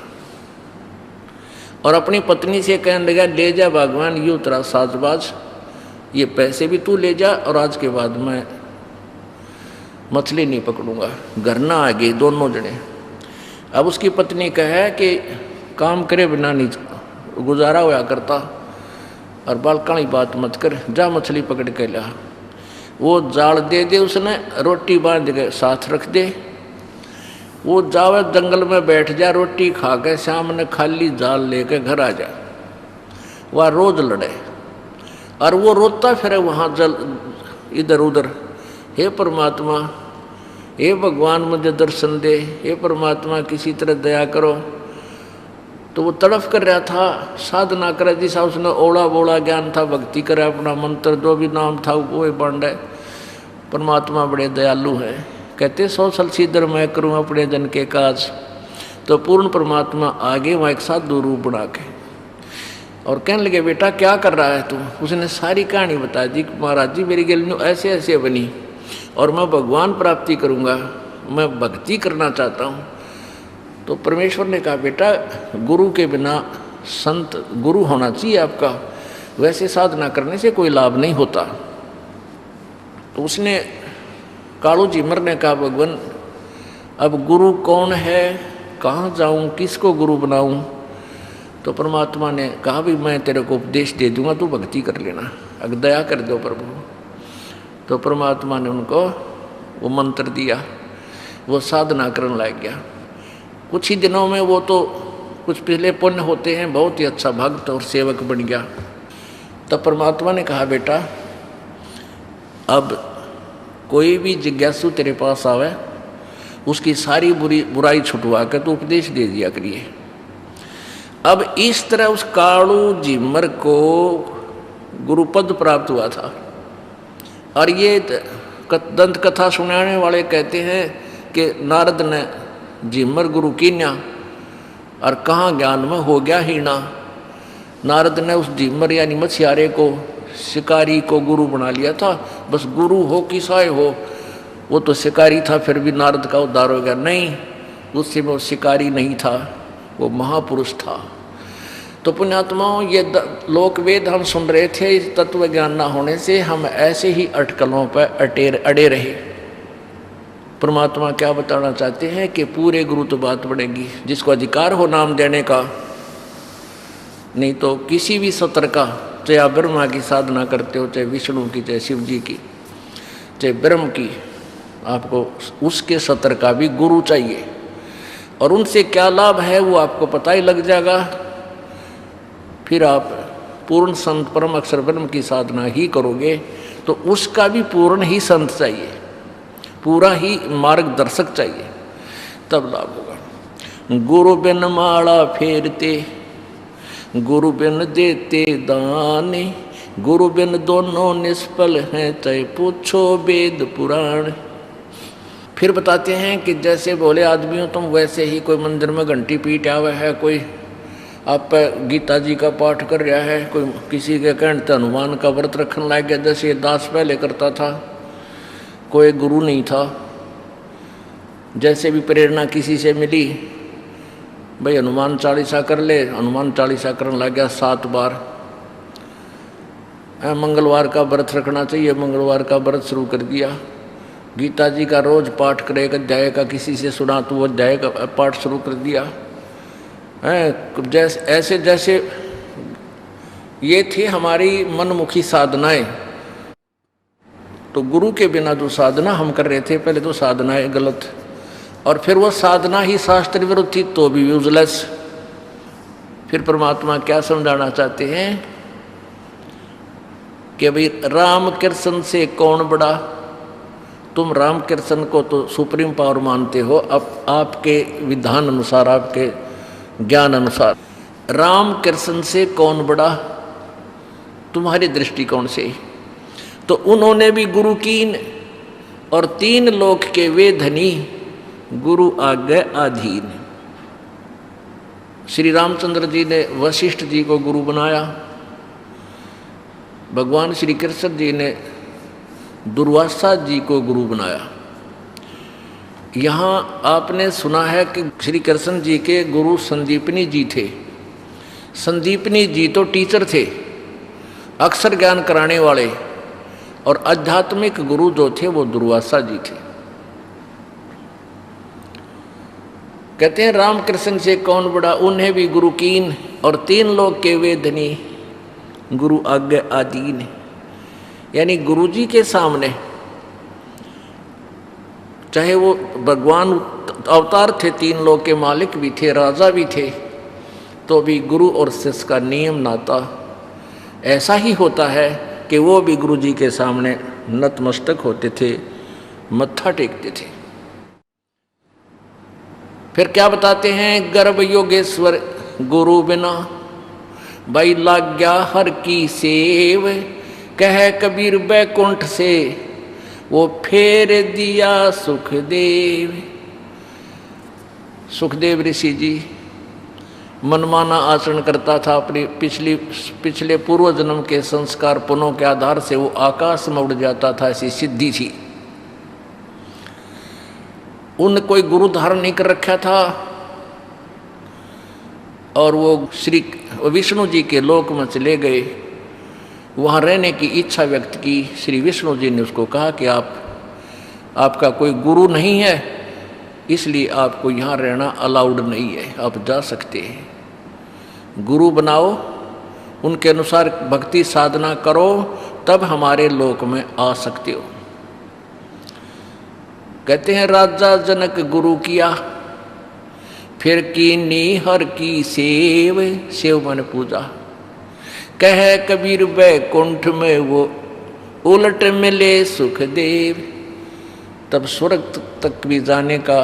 [SPEAKER 1] और अपनी पत्नी से कहने लगा, ले जा भगवान, ये तेरा साजबाज, ये पैसे भी तू ले जा और आज के बाद मैं मछली नहीं पकड़ूंगा। घर ना आ गए दोनों जने। अब उसकी पत्नी कहे कि काम करे बिना नहीं गुजारा होया करता और बालकानी बात मत कर, जा मछली पकड़ के ला। वो जाल दे दे, उसने रोटी बांध के साथ रख दे। वो जावे जंगल में बैठ जा, रोटी खा के शाम ने खाली जाल लेके घर आ जा। वह रोज लड़े और वो रोता फिरे वहाँ जल इधर उधर, हे परमात्मा, हे भगवान मुझे दर्शन दे, हे परमात्मा किसी तरह दया करो। तो वो तड़फ कर रहा था, साधना करे जैसा उसने ओला बोला ज्ञान था, भक्ति करे, अपना मंत्र जो भी नाम था वो बांध है। परमात्मा बड़े दयालु हैं, कहते 100 साल सीधर मैं करूँ अपने जन के काज। तो पूर्ण परमात्मा आगे वहाँ एक साधु रूप बना के और कहने लगे, बेटा क्या कर रहा है तू? उसने सारी कहानी बता दी, महाराज जी मेरी गलती ऐसे ऐसे बनी और मैं भगवान प्राप्ति करूँगा, मैं भक्ति करना चाहता हूँ। तो परमेश्वर ने कहा, बेटा गुरु के बिना संत गुरु होना चाहिए आपका, वैसे साधना करने से कोई लाभ नहीं होता। तो उसने कालू झिमर ने कहा, भगवान अब गुरु कौन है, कहाँ जाऊँ, किसको गुरु बनाऊँ? तो परमात्मा ने कहा, भी मैं तेरे को उपदेश दे दूंगा, तू भक्ति कर लेना, अगर दया कर दो प्रभु। तो परमात्मा ने उनको वो मंत्र दिया, वो साधना करने लग गया। कुछ ही दिनों में वो तो कुछ पहले पुण्य होते हैं, बहुत ही अच्छा भक्त और सेवक बन गया। तब परमात्मा ने कहा, बेटा अब कोई भी जिज्ञासु तेरे पास आवे, उसकी सारी बुराई छुटवा कर तो उपदेश दे दिया करिए। अब इस तरह उस कालू झिमर को गुरुपद प्राप्त हुआ था। और ये दंत कथा सुनाने वाले कहते हैं कि नारद ने झिमर गुरु कीन्या और कहाँ ज्ञान में हो गया हीना। नारद ने उस झिमर यानी मछियारे को, शिकारी को गुरु बना लिया था। बस गुरु हो कि साय हो, वो तो शिकारी था, फिर भी नारद का उद्धार हो गया। नहीं, उससे वो शिकारी नहीं था, वो महापुरुष था। तो पुण्यात्माओं, ये लोक वेद हम सुन रहे थे, इस तत्व ज्ञान ना होने से हम ऐसे ही अटकलों पर अड़े रहे। परमात्मा क्या बताना चाहते हैं कि पूरे गुरु तो बात बढ़ेगी, जिसको अधिकार हो नाम देने का, नहीं तो किसी भी सत्र का, चाहे आप ब्रह्मा की साधना करते हो, चाहे विष्णु की, चाहे शिव जी की, चाहे ब्रह्म की, आपको उसके सत्र का भी गुरु चाहिए। और उनसे क्या लाभ है वो आपको पता ही लग जाएगा। फिर आप पूर्ण संत परम अक्षर ब्रह्म की साधना ही करोगे तो उसका भी पूर्ण ही संत चाहिए, पूरा ही मार्गदर्शक चाहिए, तब लाभ होगा। गुरु बिन माला फेरते, गुरु बिन देते दाने, गुरु बिन दोनों निष्फल हैं, चाहे पूछो वेद पुराण। फिर बताते हैं कि जैसे बोले आदमी हो तुम, वैसे ही कोई मंदिर में घंटी पीट आवे है, कोई आप गीता जी का पाठ कर रहा है, कोई किसी के कहते हनुमान का व्रत रखने लग गया, जैसे दास पहले करता था, कोई गुरु नहीं था। जैसे भी प्रेरणा किसी से मिली, भाई हनुमान चालीसा कर ले, हनुमान चालीसा करने लग गया 7 बार। मंगलवार का व्रत रखना चाहिए, मंगलवार का व्रत शुरू कर दिया। गीता जी का रोज पाठ करेगा, अध्याय का किसी से सुना तो वो अध्याय का पाठ शुरू कर दिया। जैसे जैसे ये थी हमारी मनमुखी साधनाएं। तो गुरु के बिना जो साधना हम कर रहे थे, पहले तो साधनाएं गलत, और फिर वो साधना ही शास्त्र विरुद्ध थी तो भी यूजलेस। फिर परमात्मा क्या समझाना चाहते हैं कि भाई राम कृष्ण से कौन बड़ा? तुम राम कृष्ण को तो सुप्रीम पावर मानते हो, अब आपके विधान अनुसार, आपके ज्ञान अनुसार राम कृष्ण से कौन बड़ा तुम्हारे दृष्टिकोण से? तो उन्होंने भी गुरु कीन, और 3 लोक के वे धनी, गुरु आज्ञा अधीन। श्री रामचंद्र जी ने वशिष्ठ जी को गुरु बनाया, भगवान श्री कृष्ण जी ने दुर्वासा जी को गुरु बनाया। यहाँ आपने सुना है कि श्री कृष्ण जी के गुरु संदीपनी जी थे। संदीपनी जी तो टीचर थे, अक्षर ज्ञान कराने वाले, और आध्यात्मिक गुरु जो थे वो दुर्वासा जी थे। कहते हैं रामकृष्ण से कौन बड़ा, उन्हें भी गुरु कीन, और 3 लोक के वे धनी, गुरु आज्ञा अधीन। यानी गुरु जी के सामने चाहे वो भगवान अवतार थे, 3 लोक के मालिक भी थे, राजा भी थे, तो भी गुरु और शिष्य का नियम नाता ऐसा ही होता है कि वो भी गुरु जी के सामने नतमस्तक होते थे, मत्था टेकते थे। फिर क्या बताते हैं, गर्भ योगेश्वर गुरु बिना, भाई लाग्या हर की सेव, कह कबीर बैकुंठ से वो फेर दिया सुखदेव। सुखदेव ऋषि जी मनमाना आचरण करता था, अपनी पिछले पूर्व जन्म के संस्कार पुनों के आधार से वो आकाश में उड़ जाता था, ऐसी सिद्धि थी। उन कोई गुरु धारण नहीं कर रखा था, और वो श्री विष्णु जी के लोक में चले गए। वहाँ रहने की इच्छा व्यक्त की। श्री विष्णु जी ने उसको कहा कि आपका कोई गुरु नहीं है, इसलिए आपको यहाँ रहना अलाउड नहीं है, आप जा सकते हैं। गुरु बनाओ, उनके अनुसार भक्ति साधना करो, तब हमारे लोक में आ सकते हो। कहते हैं राजा जनक गुरु किया, फिर कीनी हर की सेव, सेव मन पूजा। कह कबीर बैकुंठ में वो उलट मिले सुखदेव। तब स्वर्ग तक भी जाने का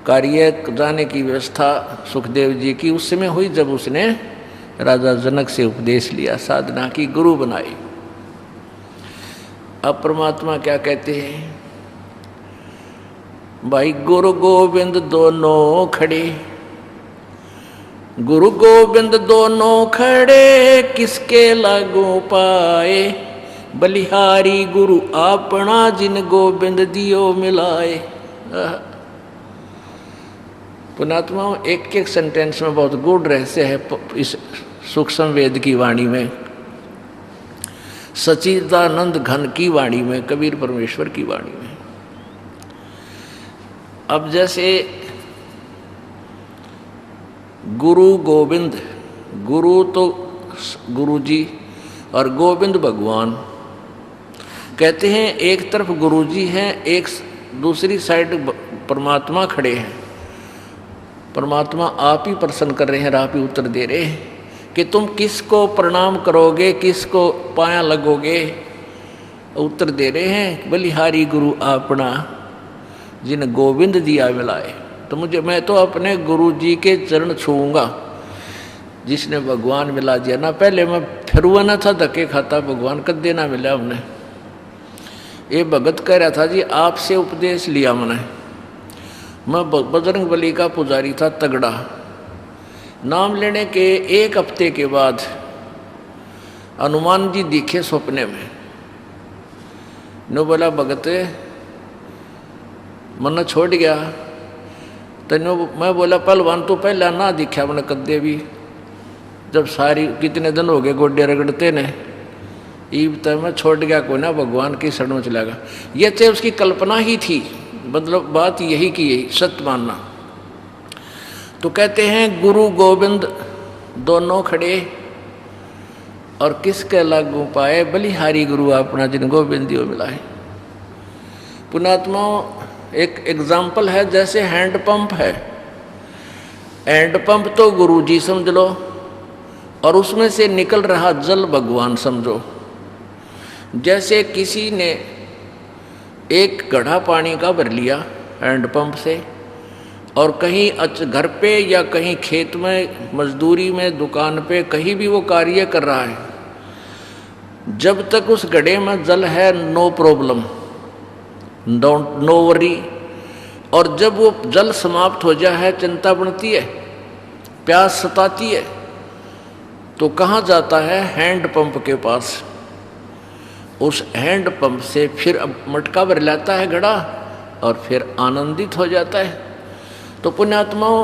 [SPEAKER 1] कार्य, जाने की व्यवस्था सुखदेव जी की उस समय हुई, जब उसने राजा जनक से उपदेश लिया, साधना की, गुरु बनाई। अब परमात्मा क्या कहते हैं, भाई गुरु गोविंद दोनों खड़े, गुरु गोविंद दोनों खड़े, किसके लागू पाए। बलिहारी गुरु अपना, जिन गोविंद दियो मिलाए। पुणात्मा एक एक सेंटेंस में बहुत गूढ़ रहस्य है इस सूक्ष्म वेद की वाणी में, सच्चिदानंद घन की वाणी में, कबीर परमेश्वर की वाणी में। अब जैसे गुरु गोविंद, गुरु तो गुरु जी और गोविंद भगवान। कहते हैं एक तरफ गुरु जी हैं, एक दूसरी साइड परमात्मा खड़े हैं। परमात्मा आप ही प्रसन्न कर रहे हैं, आप ही उत्तर दे रहे हैं कि तुम किसको प्रणाम करोगे, किसको पाया लगोगे। उत्तर दे रहे हैं बलिहारी गुरु अपना, जिन गोविंद दिया मिलाए। तो मैं तो अपने गुरु जी के चरण छूऊंगा, जिसने भगवान मिला दिया ना। पहले मैं फिरुआ ना था, धक्के खाता, भगवान कद देना मिला हमने। ये भगत कह रहा था जी आपसे उपदेश लिया मैंने। मैं बजरंग बली का पुजारी था तगड़ा। नाम लेने के 1 हफ्ते के बाद हनुमान जी दिखे सपने में। नो बोला भगत मन छोड़ गया। तो मैं बोला पहलवान तो पहला ना दिखा मैंने कदे भी, जब सारी कितने दिन हो गए गोडे रगड़ते ने, ईब तो मैं छोड़ गया कोई ना, भगवान की शरण में चला गया। ये तो उसकी कल्पना ही थी, मतलब बात यही की यही सत्य मानना। तो कहते हैं गुरु गोविंद दोनों खड़े, और किसके लागू पाए। बलिहारी गुरु अपना, जिन गोविंदियों मिलाए। पुणात्मा एक एग्जाम्पल है, जैसे हैंडपंप है। हैंडपंप तो गुरु जी समझ लो, और उसमें से निकल रहा जल भगवान समझो। जैसे किसी ने एक घड़ा पानी का भर लिया हैंडपंप से, और कहीं घर पे या कहीं खेत में, मजदूरी में, दुकान पे, कहीं भी वो कार्य कर रहा है, जब तक उस घड़े में जल है no problem, don't no worry. और जब वो जल समाप्त हो जाए है, चिंता बनती है, प्यास सताती है, तो कहाँ जाता है? हैंड पंप के पास। उस हैंड पंप से फिर अब मटका भर लाता है घड़ा और फिर आनंदित हो जाता है। तो पुण्यात्माओं,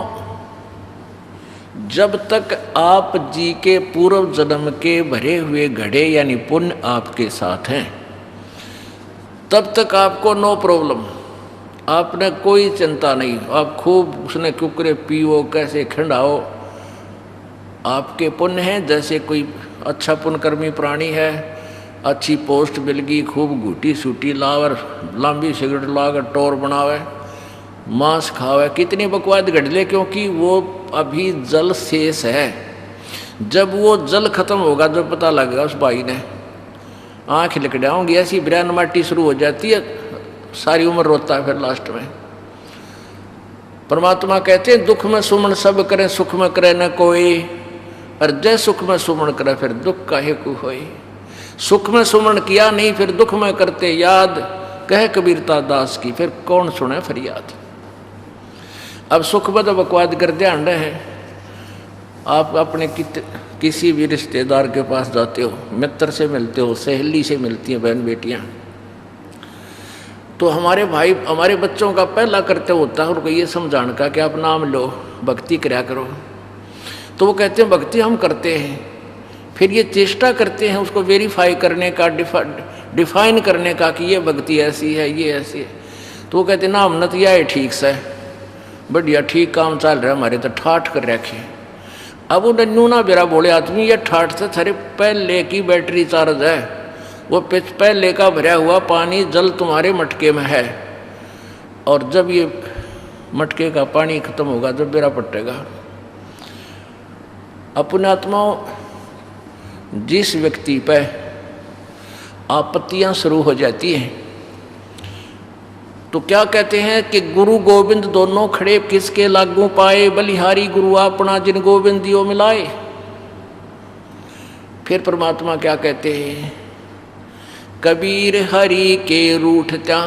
[SPEAKER 1] जब तक आप जी के पूर्व जन्म के भरे हुए घड़े यानी पुण्य आपके साथ हैं, तब तक आपको नो प्रॉब्लम, आपने कोई चिंता नहीं। आप खूब उसने कुकरे पियो, कैसे खंडाओ, आपके पुण्य हैं। जैसे कोई अच्छा पुण्यकर्मी प्राणी है, अच्छी पोस्ट मिल गई, खूब घूटी सूटी लावर, लंबी सिगरेट लाकर टोर बनावे, मांस खावे, कितनी बकवाद घड़ले, क्योंकि वो अभी जल शेष है। जब वो जल खत्म होगा, जब पता लगेगा उस भाई ने, आँख लिकड़ा होंगी, ऐसी ब्रैन माटी शुरू हो जाती है, सारी उम्र रोता है फिर लास्ट में। परमात्मा कहते हैं दुख में सुमन सब करें, सुख में करे न कोई, और जय सुख में सुमन करे फिर दुख काहे को होई। सुख में सुमन किया नहीं, फिर दुख में करते याद, कहे कबीरता दास की, फिर कौन सुने फरियाद। अब सुख में तो बकवाद कर ध्यान रहे हैं। आप अपने किसी भी रिश्तेदार के पास जाते हो, मित्र से मिलते हो, सहेली से मिलती हैं बहन बेटियां, तो हमारे भाई हमारे बच्चों का पहला कर्तव्य होता है उनको ये समझाने का कि आप नाम लो, भक्ति कराया करो। तो वो कहते हैं भक्ति हम करते हैं, फिर ये चेष्टा करते हैं उसको वेरीफाई करने का, डिफाइन करने का कि ये भक्ति ऐसी है, ये ऐसी है। तो वो कहते हैं ना हम नतिया है ठीक से, बढ़िया ठीक काम चल रहा है हमारे, तो ठाठ कर रखे। अब वो नन्नू ना बेरा बोले आदमी, ये ठाठ से थारे पहले की बैटरी चार्ज है, वो पहले का भरा हुआ पानी जल तुम्हारे मटके में है, और जब ये मटके का पानी खत्म होगा, जब बेरा पटेगा। अपने आत्माओं, जिस व्यक्ति पर आपत्तियां शुरू हो जाती हैं, तो क्या कहते हैं कि गुरु गोविंद दोनों खड़े किसके लागू पाए, बलिहारी गुरु अपना जिन गोविंद दियो मिलाए। फिर परमात्मा क्या कहते हैं, कबीर हरि के रूठत्या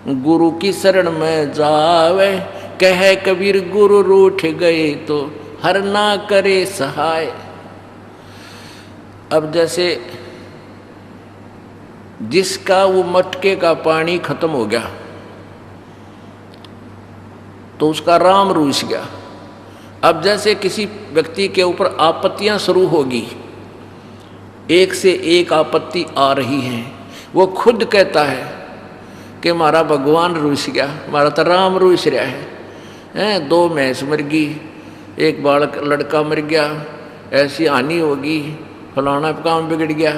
[SPEAKER 1] गुरु की शरण में जावे, कहे कबीर गुरु रूठ गए तो हर ना करे सहाय। अब जैसे जिसका वो मटके का पानी खत्म हो गया, तो उसका राम रूस गया। अब जैसे किसी व्यक्ति के ऊपर आपत्तियां शुरू होगी, एक से एक आपत्ति आ रही है, वो खुद कहता है कि हमारा भगवान रूस गया, हमारा तो राम रूस रहा है। 2 भैंस मर गई, एक बालक लड़का मर गया, ऐसी हानि होगी, फलाना काम बिगड़ गया,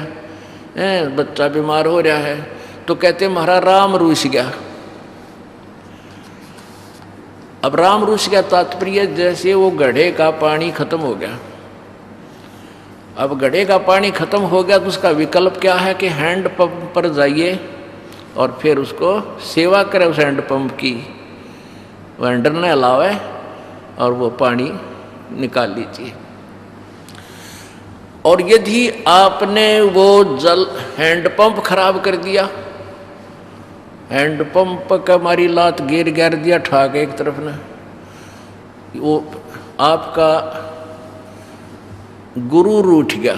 [SPEAKER 1] बच्चा बीमार हो रहा है, तो कहते हमारा राम रूस गया। अब राम रूस गया तात्पर्य जैसे वो घड़े का पानी खत्म हो गया। अब घड़े का पानी खत्म हो गया तो उसका विकल्प क्या है कि हैंड पंप पर जाइए और फिर उसको सेवा करें उस हैंड पंप की, वेंडर ने अलावे और वो पानी निकाल लीजिए। और यदि आपने वो जल हैंडपंप खराब कर दिया, हैंडपंप का हमारी लात गिर दिया ठाक एक तरफ ने, वो आपका गुरु रूठ गया।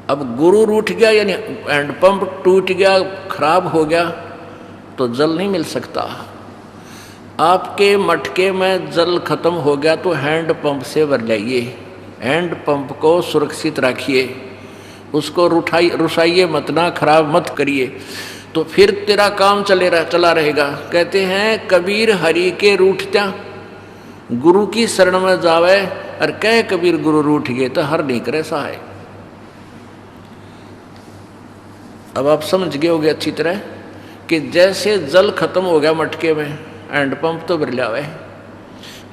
[SPEAKER 1] अब गुरु रूठ गया यानी हैंडपंप टूट गया, खराब हो गया, तो जल नहीं मिल सकता। आपके मटके में जल खत्म हो गया तो हैंडपंप से भर लाइए, हैंडपंप को सुरक्षित रखिए, उसको रुसाइए मत, ना खराब मत करिए, तो फिर तेरा काम चला रहेगा। कहते हैं कबीर हरि के रूठत्या गुरु की शरण में जावे, और कह कबीर गुरु रूठ गए तो हर नहीं करे सहाय। अब आप समझ गए होगे अच्छी तरह कि जैसे जल खत्म हो गया मटके में, हैंडपंप तो भर लिया,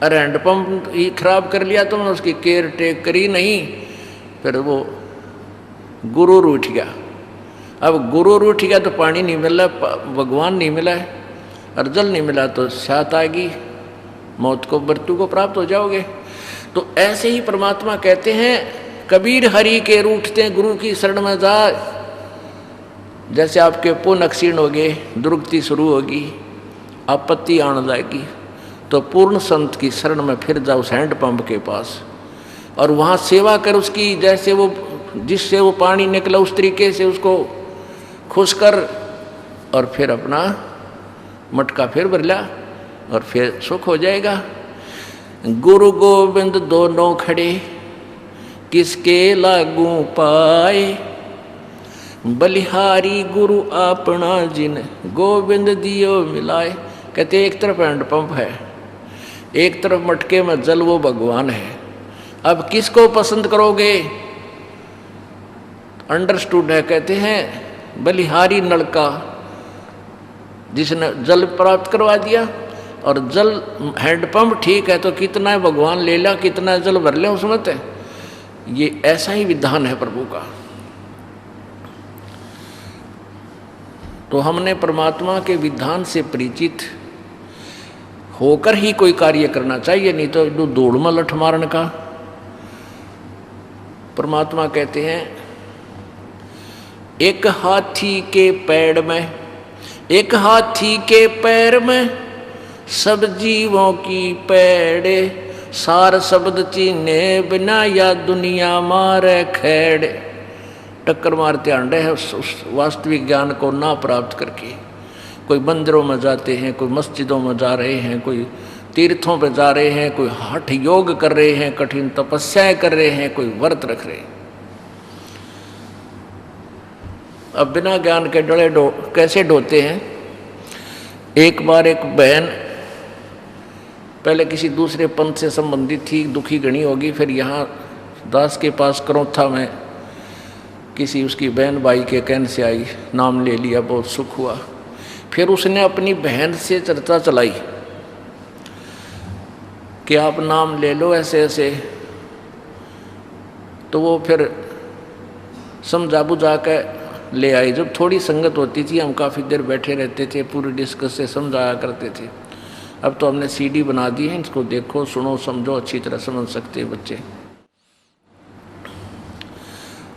[SPEAKER 1] और हैंडपंप ही खराब कर लिया तो मैंने उसकी केयर टेक करी नहीं, फिर वो गुरु रूठ गया। अब गुरु रूठ गया तो पानी नहीं मिला, भगवान नहीं मिला है, और जल नहीं मिला तो साथ आएगी, मौत को मृत्यु को प्राप्त हो जाओगे। तो ऐसे ही परमात्मा कहते हैं कबीर हरि के रूठते गुरु की शरण में जा, जैसे आपके पुण्य क्षीण हो गए, दुर्गति शुरू होगी, आपत्ति आने जाएगी, तो पूर्ण संत की शरण में फिर जाओ उस हैंडपंप के पास और वहाँ सेवा कर उसकी, जैसे वो जिससे वो पानी निकला उस तरीके से उसको खुश कर और फिर अपना मटका फिर भर ला और फिर सुख हो जाएगा। गुरु गोविंद दोनों खड़े किसके लागू पाए, बलिहारी गुरु अपना जिन गोविंद दियो मिलाए। कहते एक तरफ हैंडपंप है, एक तरफ मटके में जल वो भगवान है। अब किसको पसंद करोगे? अंडरस्टूड है, कहते हैं बलिहारी नलका जिसने जल प्राप्त करवा दिया, और जल हैंडपंप ठीक है तो कितना भगवान ले ला, कितना जल भर ले उसमें। ये ऐसा ही विधान है प्रभु का। तो हमने परमात्मा के विधान से परिचित होकर ही कोई कार्य करना चाहिए, नहीं तो दौड़ में लठ मारने का। परमात्मा कहते हैं एक हाथी के पैर में, एक हाथी के पैर में सब जीवों की पैड़े, सार शब्द चीने बिना या दुनिया मारे खेड़े। टक्कर मारते आंडे है उस वास्तविक ज्ञान को ना प्राप्त करके। कोई मंदिरों में जाते हैं, कोई मस्जिदों में जा रहे हैं, कोई तीर्थों पे जा रहे हैं, कोई हठ योग कर रहे हैं, कठिन तपस्याएं कर रहे हैं, कोई व्रत रख रहे हैं। अब बिना ज्ञान के डले कैसे ढोते हैं। एक बार एक बहन पहले किसी दूसरे पंथ से संबंधित थी, दुखी गणी होगी, फिर यहाँ दास के पास करौथा में किसी उसकी बहन भाई के कहने से आई, नाम ले लिया, बहुत सुख हुआ। फिर उसने अपनी बहन से चर्चा चलाई कि आप नाम ले लो ऐसे ऐसे। तो वो फिर समझा बुझा के ले आई। जब थोड़ी संगत होती थी हम काफ़ी देर बैठे रहते थे, पूरी डिस्कस से समझाया करते थे। अब तो हमने सीडी बना दी है, इसको देखो सुनो समझो, अच्छी तरह समझ सकते हैं बच्चे।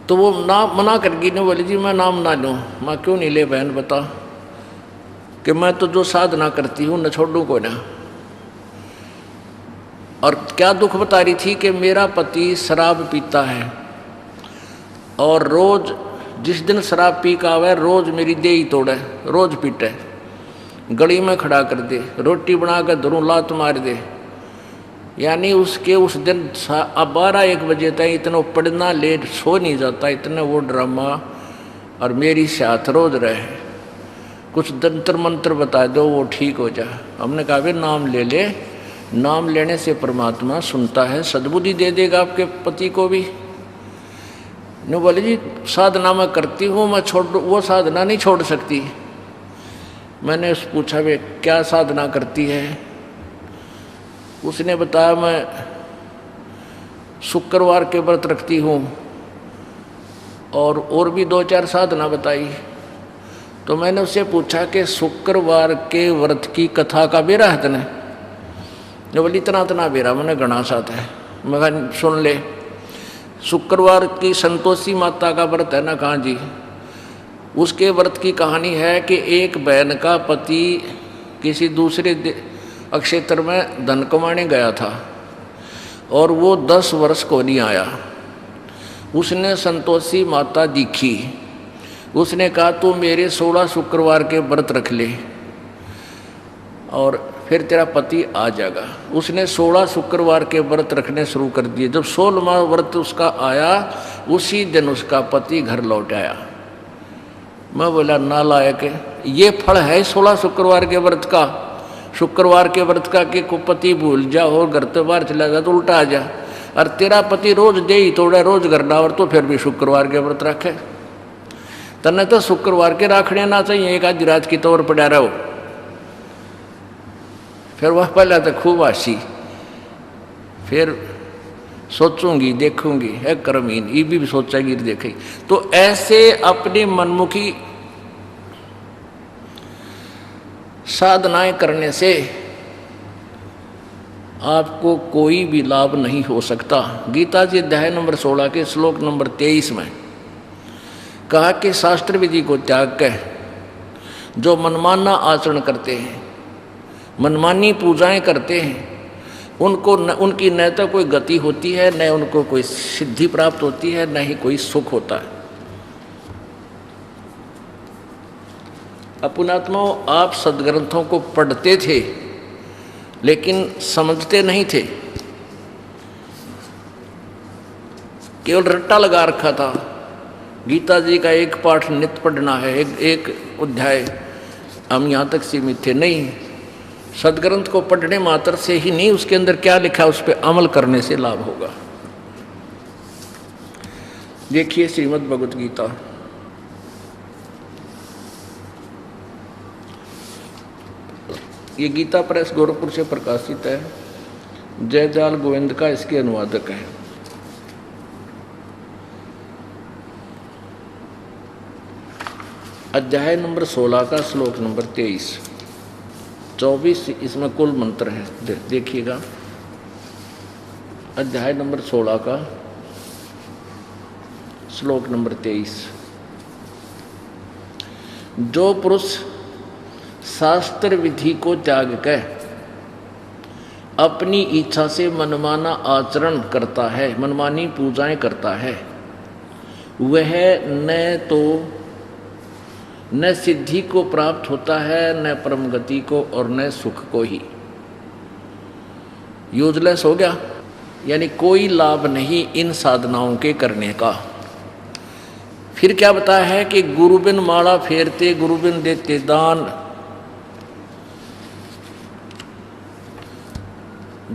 [SPEAKER 1] तो वो ना मना कर गई, ने बोली जी मैं नाम ना लूँ। मैं क्यों नहीं ले बहन बता, कि मैं तो जो साधना करती हूँ न छोड़ूँ को ना। और क्या दुख बता रही थी कि मेरा पति शराब पीता है और रोज जिस दिन शराब पी का आवे रोज मेरी देही तोड़े, रोज पीटे, गली में खड़ा कर दे, रोटी बना कर धरूं लात मार दे। यानी उसके उस दिन 12-1 बजे तक इतना पढ़ना लेट सो नहीं जाता, इतना वो ड्रामा। और मेरी साथ रोज रहे, कुछ तंत्र मंत्र बता दो वो ठीक हो जाए। हमने कहा भाई नाम ले ले, नाम लेने से परमात्मा सुनता है, सद्बुद्धि दे देगा आपके पति को भी। ने बोले जी साधना मैं करती हूँ, मैं छोड़ वो साधना नहीं छोड़ सकती। मैंने उस पूछा वे क्या साधना करती है। उसने बताया मैं शुक्रवार के व्रत रखती हूँ और भी 2-4 साधना बताई। तो मैंने उससे पूछा कि शुक्रवार के व्रत की कथा का बेरा है तने? जो बोली इतना बेरा, मैंने घना साथ है। मैं कहा सुन ले, शुक्रवार की संतोषी माता का व्रत है ना? कहाँ जी? उसके व्रत की कहानी है कि एक बहन का पति किसी दूसरे क्षेत्र में धन कमाने गया था और वो 10 वर्ष को नहीं आया। उसने संतोषी माता दिखी, उसने कहा तू मेरे 16 शुक्रवार के व्रत रख ले और फिर तेरा पति आ जाएगा। उसने 16 शुक्रवार के व्रत रखने शुरू कर दिए। जब 16वां व्रत उसका आया उसी दिन उसका पति घर लौट आया। मैं बोला नालायक, ये फल है 16 शुक्रवार के व्रत का। शुक्रवार के व्रत का कि को पति भूल जा और घर तो बाहर चला जा तो उल्टा आ जा, और तेरा पति रोज दे ही तोड़ा रोज करना और तो फिर भी शुक्रवार के व्रत रखे। तने तो शुक्रवार के राखने ना चाहिए, एक आधी रात की तौर पड़ा रहो। फिर वह पहले तो खूब आसी, फिर सोचूंगी देखूंगी है कर्महीन, ये भी सोचेगी देखेगी। तो ऐसे अपनी मनमुखी साधनाएं करने से आपको कोई भी लाभ नहीं हो सकता। गीता जी अध्याय नंबर 16 के श्लोक नंबर 23 में कहा कि शास्त्र विधि को त्याग कर जो मनमाना आचरण करते हैं, मनमानी पूजाएं करते हैं, उनको उनकी न तो कोई गति होती है, न उनको कोई सिद्धि प्राप्त होती है, न ही कोई सुख होता है। अपुणात्माओं, आप सदग्रंथों को पढ़ते थे लेकिन समझते नहीं थे, केवल रट्टा लगा रखा था। गीता जी का एक पाठ नित्य पढ़ना है, एक अध्याय, हम यहाँ तक सीमित थे। नहीं, सदग्रंथ को पढ़ने मात्र से ही नहीं, उसके अंदर क्या लिखा है उस पर अमल करने से लाभ होगा। देखिए श्रीमद् भगवत गीता, ये गीता प्रेस गोरखपुर से प्रकाशित है, जयजाल गोविंद का इसके अनुवादक है। अध्याय नंबर 16 का श्लोक नंबर 23, 24 इसमें कुल मंत्र हैं। देखिएगा, अध्याय नंबर 16 का श्लोक नंबर 23। जो पुरुष शास्त्र विधि को त्याग कर अपनी इच्छा से मनमाना आचरण करता है, मनमानी पूजाएं करता है, वह न सिद्धि को प्राप्त होता है, न परम गति को, और न सुख को ही। यूजलेस हो गया, यानी कोई लाभ नहीं इन साधनाओं के करने का। फिर क्या बताया है कि गुरु बिन माला फेरते, गुरु बिन देते दान,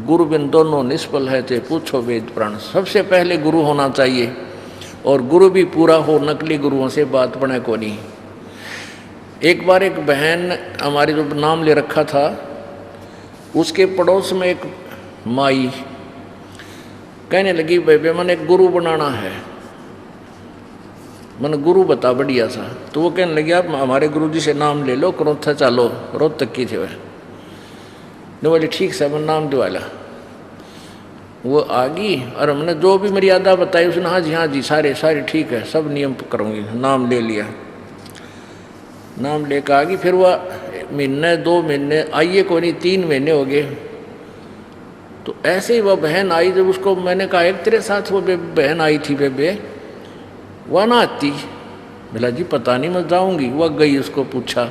[SPEAKER 1] गुरु बिन दोनों निष्फल है, ते पूछो वेद प्राण। सबसे पहले गुरु होना चाहिए, और गुरु भी पूरा हो, नकली गुरुओं से बात बने को नहीं। एक बार एक बहन हमारी जो नाम ले रखा था, उसके पड़ोस में एक माई कहने लगी, बेबे मन एक गुरु बनाना है, मन गुरु बता बढ़िया सा। तो वो कहने लगी, आप हमारे गुरु जी से नाम ले लो, क्रोथा चालो, रोहतक की थे वह। ने बोली ठीक से मैं नाम दिवाला। वो आ गई और हमने जो भी मर्यादा बताई उसने हाँ जी सारे ठीक है, सब नियम करूँगी। नाम ले लिया, नाम लेकर आ गई। फिर वह महीने 2 महीने आइए को नहीं, 3 महीने हो गए। तो ऐसे ही वह बहन आई, जब उसको मैंने कहा एक तेरे साथ वो बहन आई थी बेबे, वह ना आती। बोला जी पता नहीं, मैं जाऊँगी। वह गई, उसको पूछा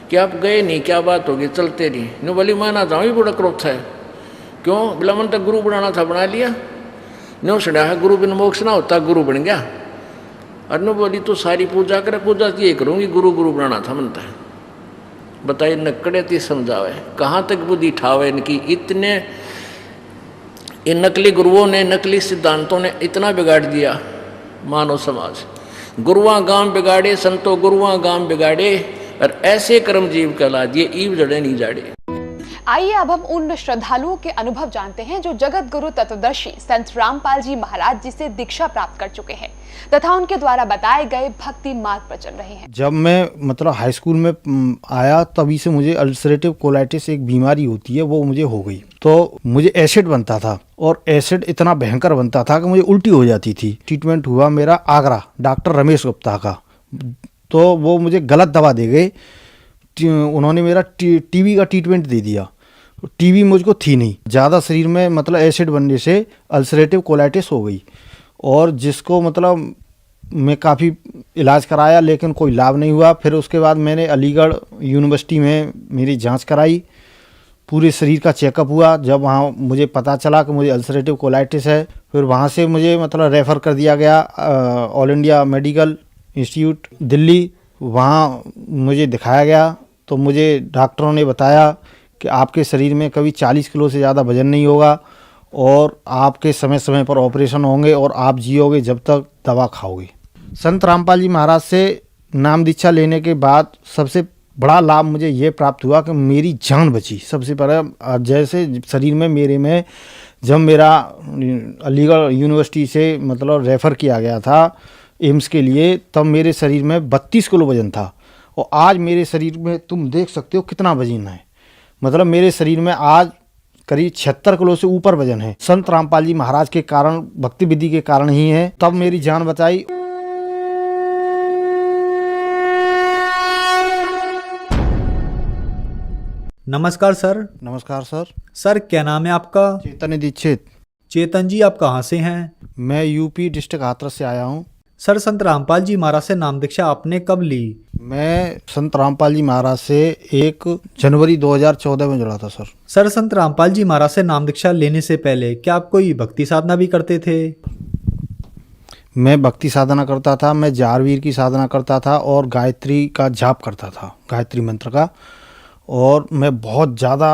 [SPEAKER 1] कि आप गए नहीं, क्या बात होगी, चलते नहीं। नो बोली मैं ना जाऊँ, ही बड़ा क्रोध है। क्यों? बोला मन तो गुरु बनाना था, बना लिया। नो सुना है गुरु बिन मोक्ष ना होता, गुरु बन गया। और नो बोली तो सारी पूजा करे, पूजा ये करूँगी, गुरु बनाना था मनता है। बताइए नकड़े ती समझावे, कहाँ तक बुद्धि ठावे इनकी। इतने इन नकली गुरुओं ने, नकली सिद्धांतों ने इतना बिगाड़ दिया मानव समाज। गुरुआ गांव बिगाड़े, संतो गुरुआ गांव बिगाड़े, और ऐसे कर्म जीव कहला दिए, ईव जड़े नहीं जाड़े।
[SPEAKER 2] आइए अब हम उन श्रद्धालुओं के अनुभव जानते हैं जो जगत गुरु तत्वदर्शी संत रामपाल जी महाराज जी से दीक्षा प्राप्त कर चुके हैं तथा उनके द्वारा बताए गए भक्ति मार्ग पर चल रहे हैं।
[SPEAKER 3] जब मैं मतलब हाई स्कूल में आया, तभी से मुझे अल्सरेटिव कोलाइटिस एक बीमारी होती है, वो मुझे हो गई। तो मुझे एसिड बनता था, और एसिड इतना भयंकर बनता था कि मुझे उल्टी हो जाती थी। ट्रीटमेंट हुआ मेरा आगरा डॉक्टर रमेश गुप्ता का, तो वो मुझे गलत दवा दे गए। उन्होंने मेरा टीबी का ट्रीटमेंट दे दिया। टीबी मुझको थी नहीं, ज़्यादा शरीर में मतलब एसिड बनने से अल्सरेटिव कोलाइटिस हो गई, और जिसको मतलब मैं काफ़ी इलाज कराया लेकिन कोई लाभ नहीं हुआ। फिर उसके बाद मैंने अलीगढ़ यूनिवर्सिटी में मेरी जांच कराई, पूरे शरीर का चेकअप हुआ। जब वहाँ मुझे पता चला कि मुझे अल्सरेटिव कोलाइटिस है, फिर वहाँ से मुझे मतलब रेफ़र कर दिया गया all India medical institute Delhi. वहाँ मुझे दिखाया गया, तो मुझे डॉक्टरों ने बताया कि आपके शरीर में कभी 40 किलो से ज़्यादा वजन नहीं होगा, और आपके समय समय पर ऑपरेशन होंगे, और आप जियोगे जब तक दवा खाओगे। संत रामपाल जी महाराज से नाम दीक्षा लेने के बाद सबसे बड़ा लाभ मुझे ये प्राप्त हुआ कि मेरी जान बची। सबसे पहले जैसे शरीर में मेरे में जब मेरा अलीगढ़ यूनिवर्सिटी से मतलब रेफ़र किया गया था एम्स के लिए, तब मेरे शरीर में 32 किलो वजन था, और आज मेरे शरीर में तुम देख सकते हो कितना वजन है। मतलब मेरे शरीर में आज करीब 76 किलो से ऊपर वजन है। संत रामपाल जी महाराज के कारण, भक्ति विधि के कारण ही है। तब मेरी जान बचाई।
[SPEAKER 4] नमस्कार सर।
[SPEAKER 3] नमस्कार सर।
[SPEAKER 4] सर क्या नाम है आपका?
[SPEAKER 3] चैतन्य दीक्षित।
[SPEAKER 4] चेतन जी, आप कहाँ से हैं?
[SPEAKER 3] मैं यूपी डिस्ट्रिक्ट हाथरस से आया हूँ।
[SPEAKER 4] सर, संत रामपाल जी महाराज से नाम दीक्षा आपने कब ली?
[SPEAKER 3] मैं संत रामपाल जी महाराज से 1 जनवरी 2014 में जुड़ा था सर।
[SPEAKER 4] सर, संत रामपाल जी महाराज से नाम दीक्षा लेने से पहले क्या आप कोई भक्ति साधना भी करते थे?
[SPEAKER 3] मैं भक्ति साधना करता था, मैं जारवीर की साधना करता था और गायत्री का जाप करता था, गायत्री मंत्र का। और मैं बहुत ज़्यादा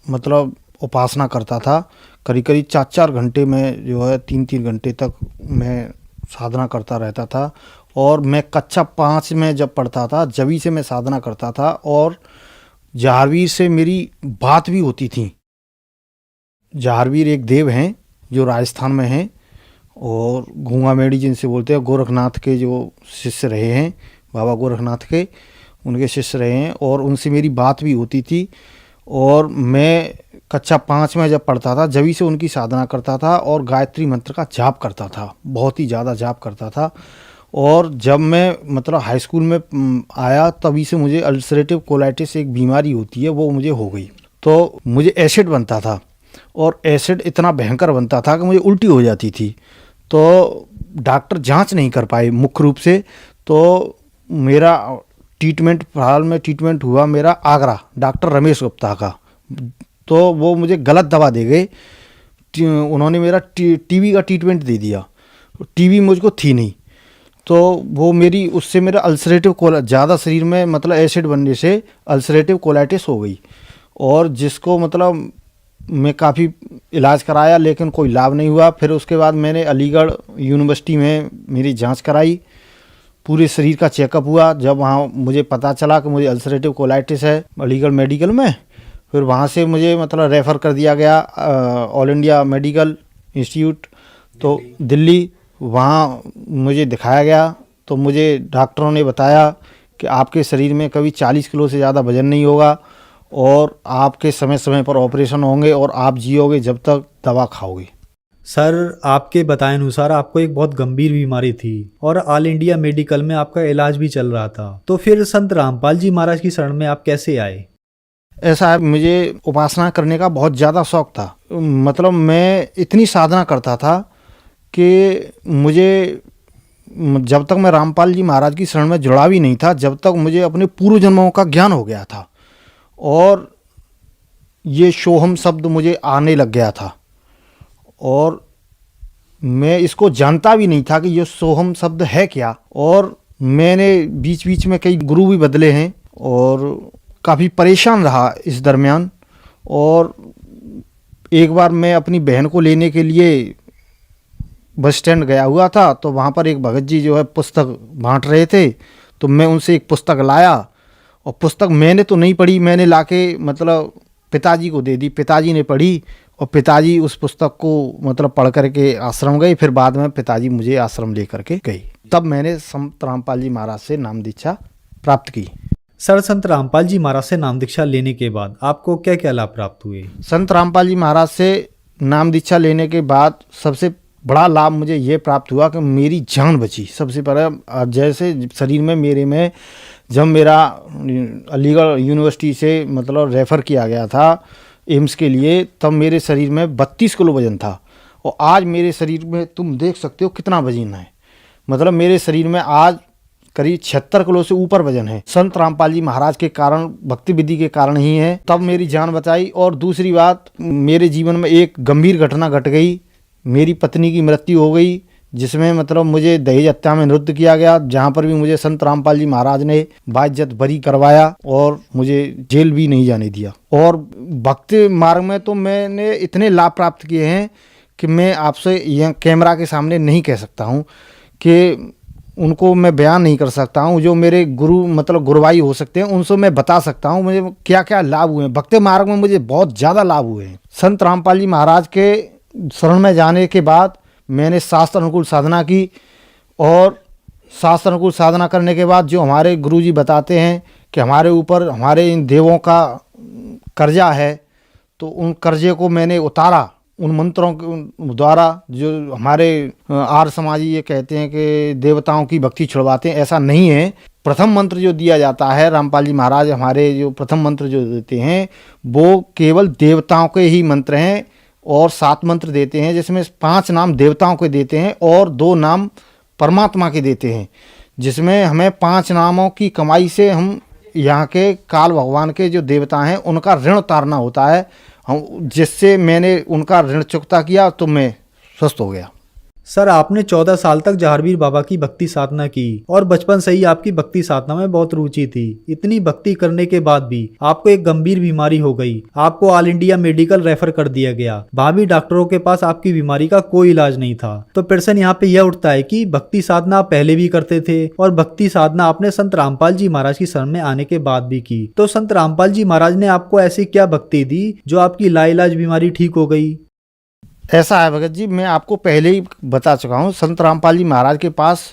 [SPEAKER 3] मतलब उपासना करता था। करीब करीब 4-4 घंटे में जो है 3-3 घंटे तक मैं साधना करता रहता था। और मैं कक्षा 5 में जब पढ़ता था जभी से मैं साधना करता था और जहारवीर से मेरी बात भी होती थी। जहारवीर एक देव हैं जो राजस्थान में हैं और गूंगा मेड़ी जिनसे बोलते हैं, गोरखनाथ के जो शिष्य रहे हैं, बाबा गोरखनाथ के उनके शिष्य रहे हैं और उनसे मेरी बात भी होती थी। और मैं कक्षा 5 में जब पढ़ता था जभी से उनकी साधना करता था और गायत्री मंत्र का जाप करता था, बहुत ही ज़्यादा जाप करता था। और जब मैं मतलब हाई स्कूल में आया तभी से मुझे अल्सरेटिव कोलाइटिस एक बीमारी होती है वो मुझे हो गई। तो मुझे एसिड बनता था और एसिड इतना भयंकर बनता था कि मुझे उल्टी हो जाती थी। तो डॉक्टर जांच नहीं कर पाए मुख्य रूप से। तो मेरा ट्रीटमेंट, फिलहाल में ट्रीटमेंट हुआ मेरा आगरा डॉक्टर रमेश गुप्ता का। तो वो मुझे गलत दवा दे गए। उन्होंने मेरा टीबी का ट्रीटमेंट दे दिया। टीबी मुझको थी नहीं, तो वो मेरी उससे मेरा अल्सरेटिव ज़्यादा शरीर में मतलब एसिड बनने से अल्सरेटिव कोलाइटिस हो गई। और जिसको मतलब मैं काफ़ी इलाज कराया लेकिन कोई लाभ नहीं हुआ। फिर उसके बाद मैंने अलीगढ़ यूनिवर्सिटी में मेरी जांच कराई, पूरे शरीर का चेकअप हुआ। जब वहाँ मुझे पता चला कि मुझे अल्सरेटिव कोलाइटिस है अलीगढ़ मेडिकल में, फिर वहाँ से मुझे मतलब रेफ़र कर दिया गया ऑल इंडिया मेडिकल इंस्टीट्यूट तो दिल्ली। वहाँ मुझे दिखाया गया तो मुझे डॉक्टरों ने बताया कि आपके शरीर में कभी 40 किलो से ज़्यादा वजन नहीं होगा और आपके समय समय पर ऑपरेशन होंगे और आप जियोगे जब तक दवा खाओगे।
[SPEAKER 4] सर, आपके बताए अनुसार आपको एक बहुत गंभीर बीमारी थी और ऑल इंडिया मेडिकल में आपका इलाज भी चल रहा था, तो फिर संत रामपाल जी महाराज की शरण में आप कैसे आए?
[SPEAKER 3] ऐसा है, मुझे उपासना करने का बहुत ज़्यादा शौक़ था। मतलब मैं इतनी साधना करता था कि मुझे जब तक मैं रामपाल जी महाराज की शरण में जुड़ा भी नहीं था, जब तक मुझे अपने पूर्व जन्मों का ज्ञान हो गया था और ये सोहम शब्द मुझे आने लग गया था। और मैं इसको जानता भी नहीं था कि ये सोहम शब्द है क्या। और मैंने बीच बीच में कई गुरु भी बदले हैं और काफ़ी परेशान रहा इस दरमियान। और एक बार मैं अपनी बहन को लेने के लिए बस स्टैंड गया हुआ था, तो वहाँ पर एक भगत जी जो है पुस्तक बांट रहे थे, तो मैं उनसे एक पुस्तक लाया और पुस्तक मैंने तो नहीं पढ़ी, मैंने लाके मतलब पिताजी को दे दी। पिताजी ने पढ़ी और पिताजी उस पुस्तक को मतलब पढ़ करके आश्रम गए। फिर बाद में पिताजी मुझे आश्रम ले करके गए। तब मैंने संत रामपाल जी महाराज से नाम दीक्षा प्राप्त की।
[SPEAKER 4] सर, संत रामपाल जी महाराज से नाम दीक्षा लेने के बाद आपको क्या क्या लाभ प्राप्त हुए?
[SPEAKER 3] संत रामपाल जी महाराज से नाम दीक्षा लेने के बाद सबसे बड़ा लाभ मुझे ये प्राप्त हुआ कि मेरी जान बची। सबसे पहले जैसे शरीर में मेरे में जब मेरा अलीगढ़ यूनिवर्सिटी से मतलब रेफ़र किया गया था एम्स के लिए, तब मेरे शरीर में 32 किलो वजन था और आज मेरे शरीर में तुम देख सकते हो कितना वजन है। मतलब मेरे शरीर में आज करीब 76 किलो से ऊपर वजन है। संत रामपाल जी महाराज के कारण, भक्ति विधि के कारण ही है। तब मेरी जान बचाई। और दूसरी बात, मेरे जीवन में एक गंभीर घटना घट गई। मेरी पत्नी की मृत्यु हो गई, जिसमें मतलब मुझे दहेज हत्या में निरुद्ध किया गया, जहाँ पर भी मुझे संत रामपाल जी महाराज ने बाइज्जत बरी करवाया और मुझे जेल भी नहीं जाने दिया। और भक्ति मार्ग में तो मैंने इतने लाभ प्राप्त किए हैं कि मैं आपसे यह कैमरा के सामने नहीं कह सकता हूँ, कि उनको मैं बयान नहीं कर सकता हूँ। जो मेरे गुरु मतलब गुरुभाई हो सकते हैं उनसे मैं बता सकता हूँ मुझे क्या क्या लाभ हुए हैं। भक्ति मार्ग में मुझे बहुत ज़्यादा लाभ हुए हैं। संत रामपाल जी महाराज के शरण में जाने के बाद मैंने शास्त्र अनुकूल साधना की और शास्त्र अनुकूल साधना करने के बाद जो हमारे गुरुजी बताते हैं कि हमारे ऊपर हमारे इन देवों का कर्जा है, तो उन कर्जे को मैंने उतारा। उन मंत्रों के द्वारा जो हमारे आर्य समाजी ये कहते हैं कि देवताओं की भक्ति छुड़वाते हैं, ऐसा नहीं है। प्रथम मंत्र जो दिया जाता है, रामपाल जी महाराज हमारे जो प्रथम मंत्र जो देते हैं वो केवल देवताओं के ही मंत्र हैं, और 7 मंत्र देते हैं जिसमें 5 नाम देवताओं के देते हैं और 2 नाम परमात्मा के देते हैं, जिसमें हमें 5 नामों की कमाई से हम यहाँ के काल भगवान के जो देवता हैं उनका ऋण उतारना होता है। हम जिससे मैंने उनका ऋण चुकता किया तो मैं स्वस्थ हो गया।
[SPEAKER 4] सर, आपने 14 साल तक जहारवीर बाबा की भक्ति साधना की और बचपन से ही आपकी भक्ति साधना में बहुत रुचि थी। इतनी भक्ति करने के बाद भी आपको एक गंभीर बीमारी हो गई, आपको ऑल इंडिया मेडिकल रेफर कर दिया गया। भाभी डॉक्टरों के पास आपकी बीमारी का कोई इलाज नहीं था। तो प्रश्न यहाँ पे यह उठता है कि भक्ति साधना आप पहले भी करते थे और भक्ति साधना आपने संत रामपाल जी महाराज की शरण में आने के बाद भी की, तो संत रामपाल जी महाराज ने आपको ऐसी क्या भक्ति दी जो आपकी लाइलाज बीमारी ठीक हो गई?
[SPEAKER 3] ऐसा है भगत जी, मैं आपको पहले ही बता चुका हूँ, संत रामपाल जी महाराज के पास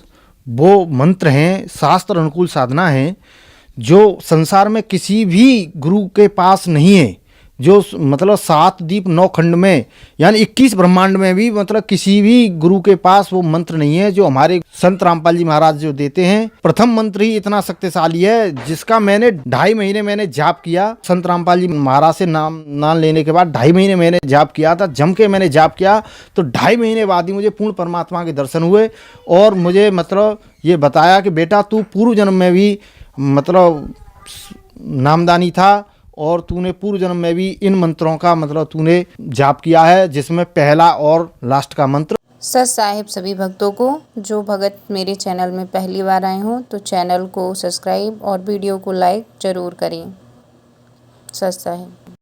[SPEAKER 3] वो मंत्र हैं, शास्त्र अनुकूल साधना है जो संसार में किसी भी गुरु के पास नहीं है। जो मतलब 7 दीप 9 खंड में यानी 21 ब्रह्मांड में भी मतलब किसी भी गुरु के पास वो मंत्र नहीं है जो हमारे संत रामपाल जी महाराज जो देते हैं। प्रथम मंत्र ही इतना शक्तिशाली है जिसका मैंने 2.5 महीने मैंने जाप किया। संत रामपाल जी महाराज से नाम लेने के बाद 2.5 महीने मैंने जाप किया था, जम के मैंने जाप किया, तो 2.5 महीने बाद ही मुझे पूर्ण परमात्मा के दर्शन हुए और मुझे मतलब ये बताया कि बेटा तू पूर्व जन्म में भी मतलब नामदानी था और तूने पूर्व जन्म में भी इन मंत्रों का मतलब तूने जाप किया है, जिसमें पहला और लास्ट का मंत्र।
[SPEAKER 5] सत साहिब सभी भक्तों को, जो भगत मेरे चैनल में पहली बार आए हों तो चैनल को सब्सक्राइब और वीडियो को लाइक ज़रूर करें। सत साहिब।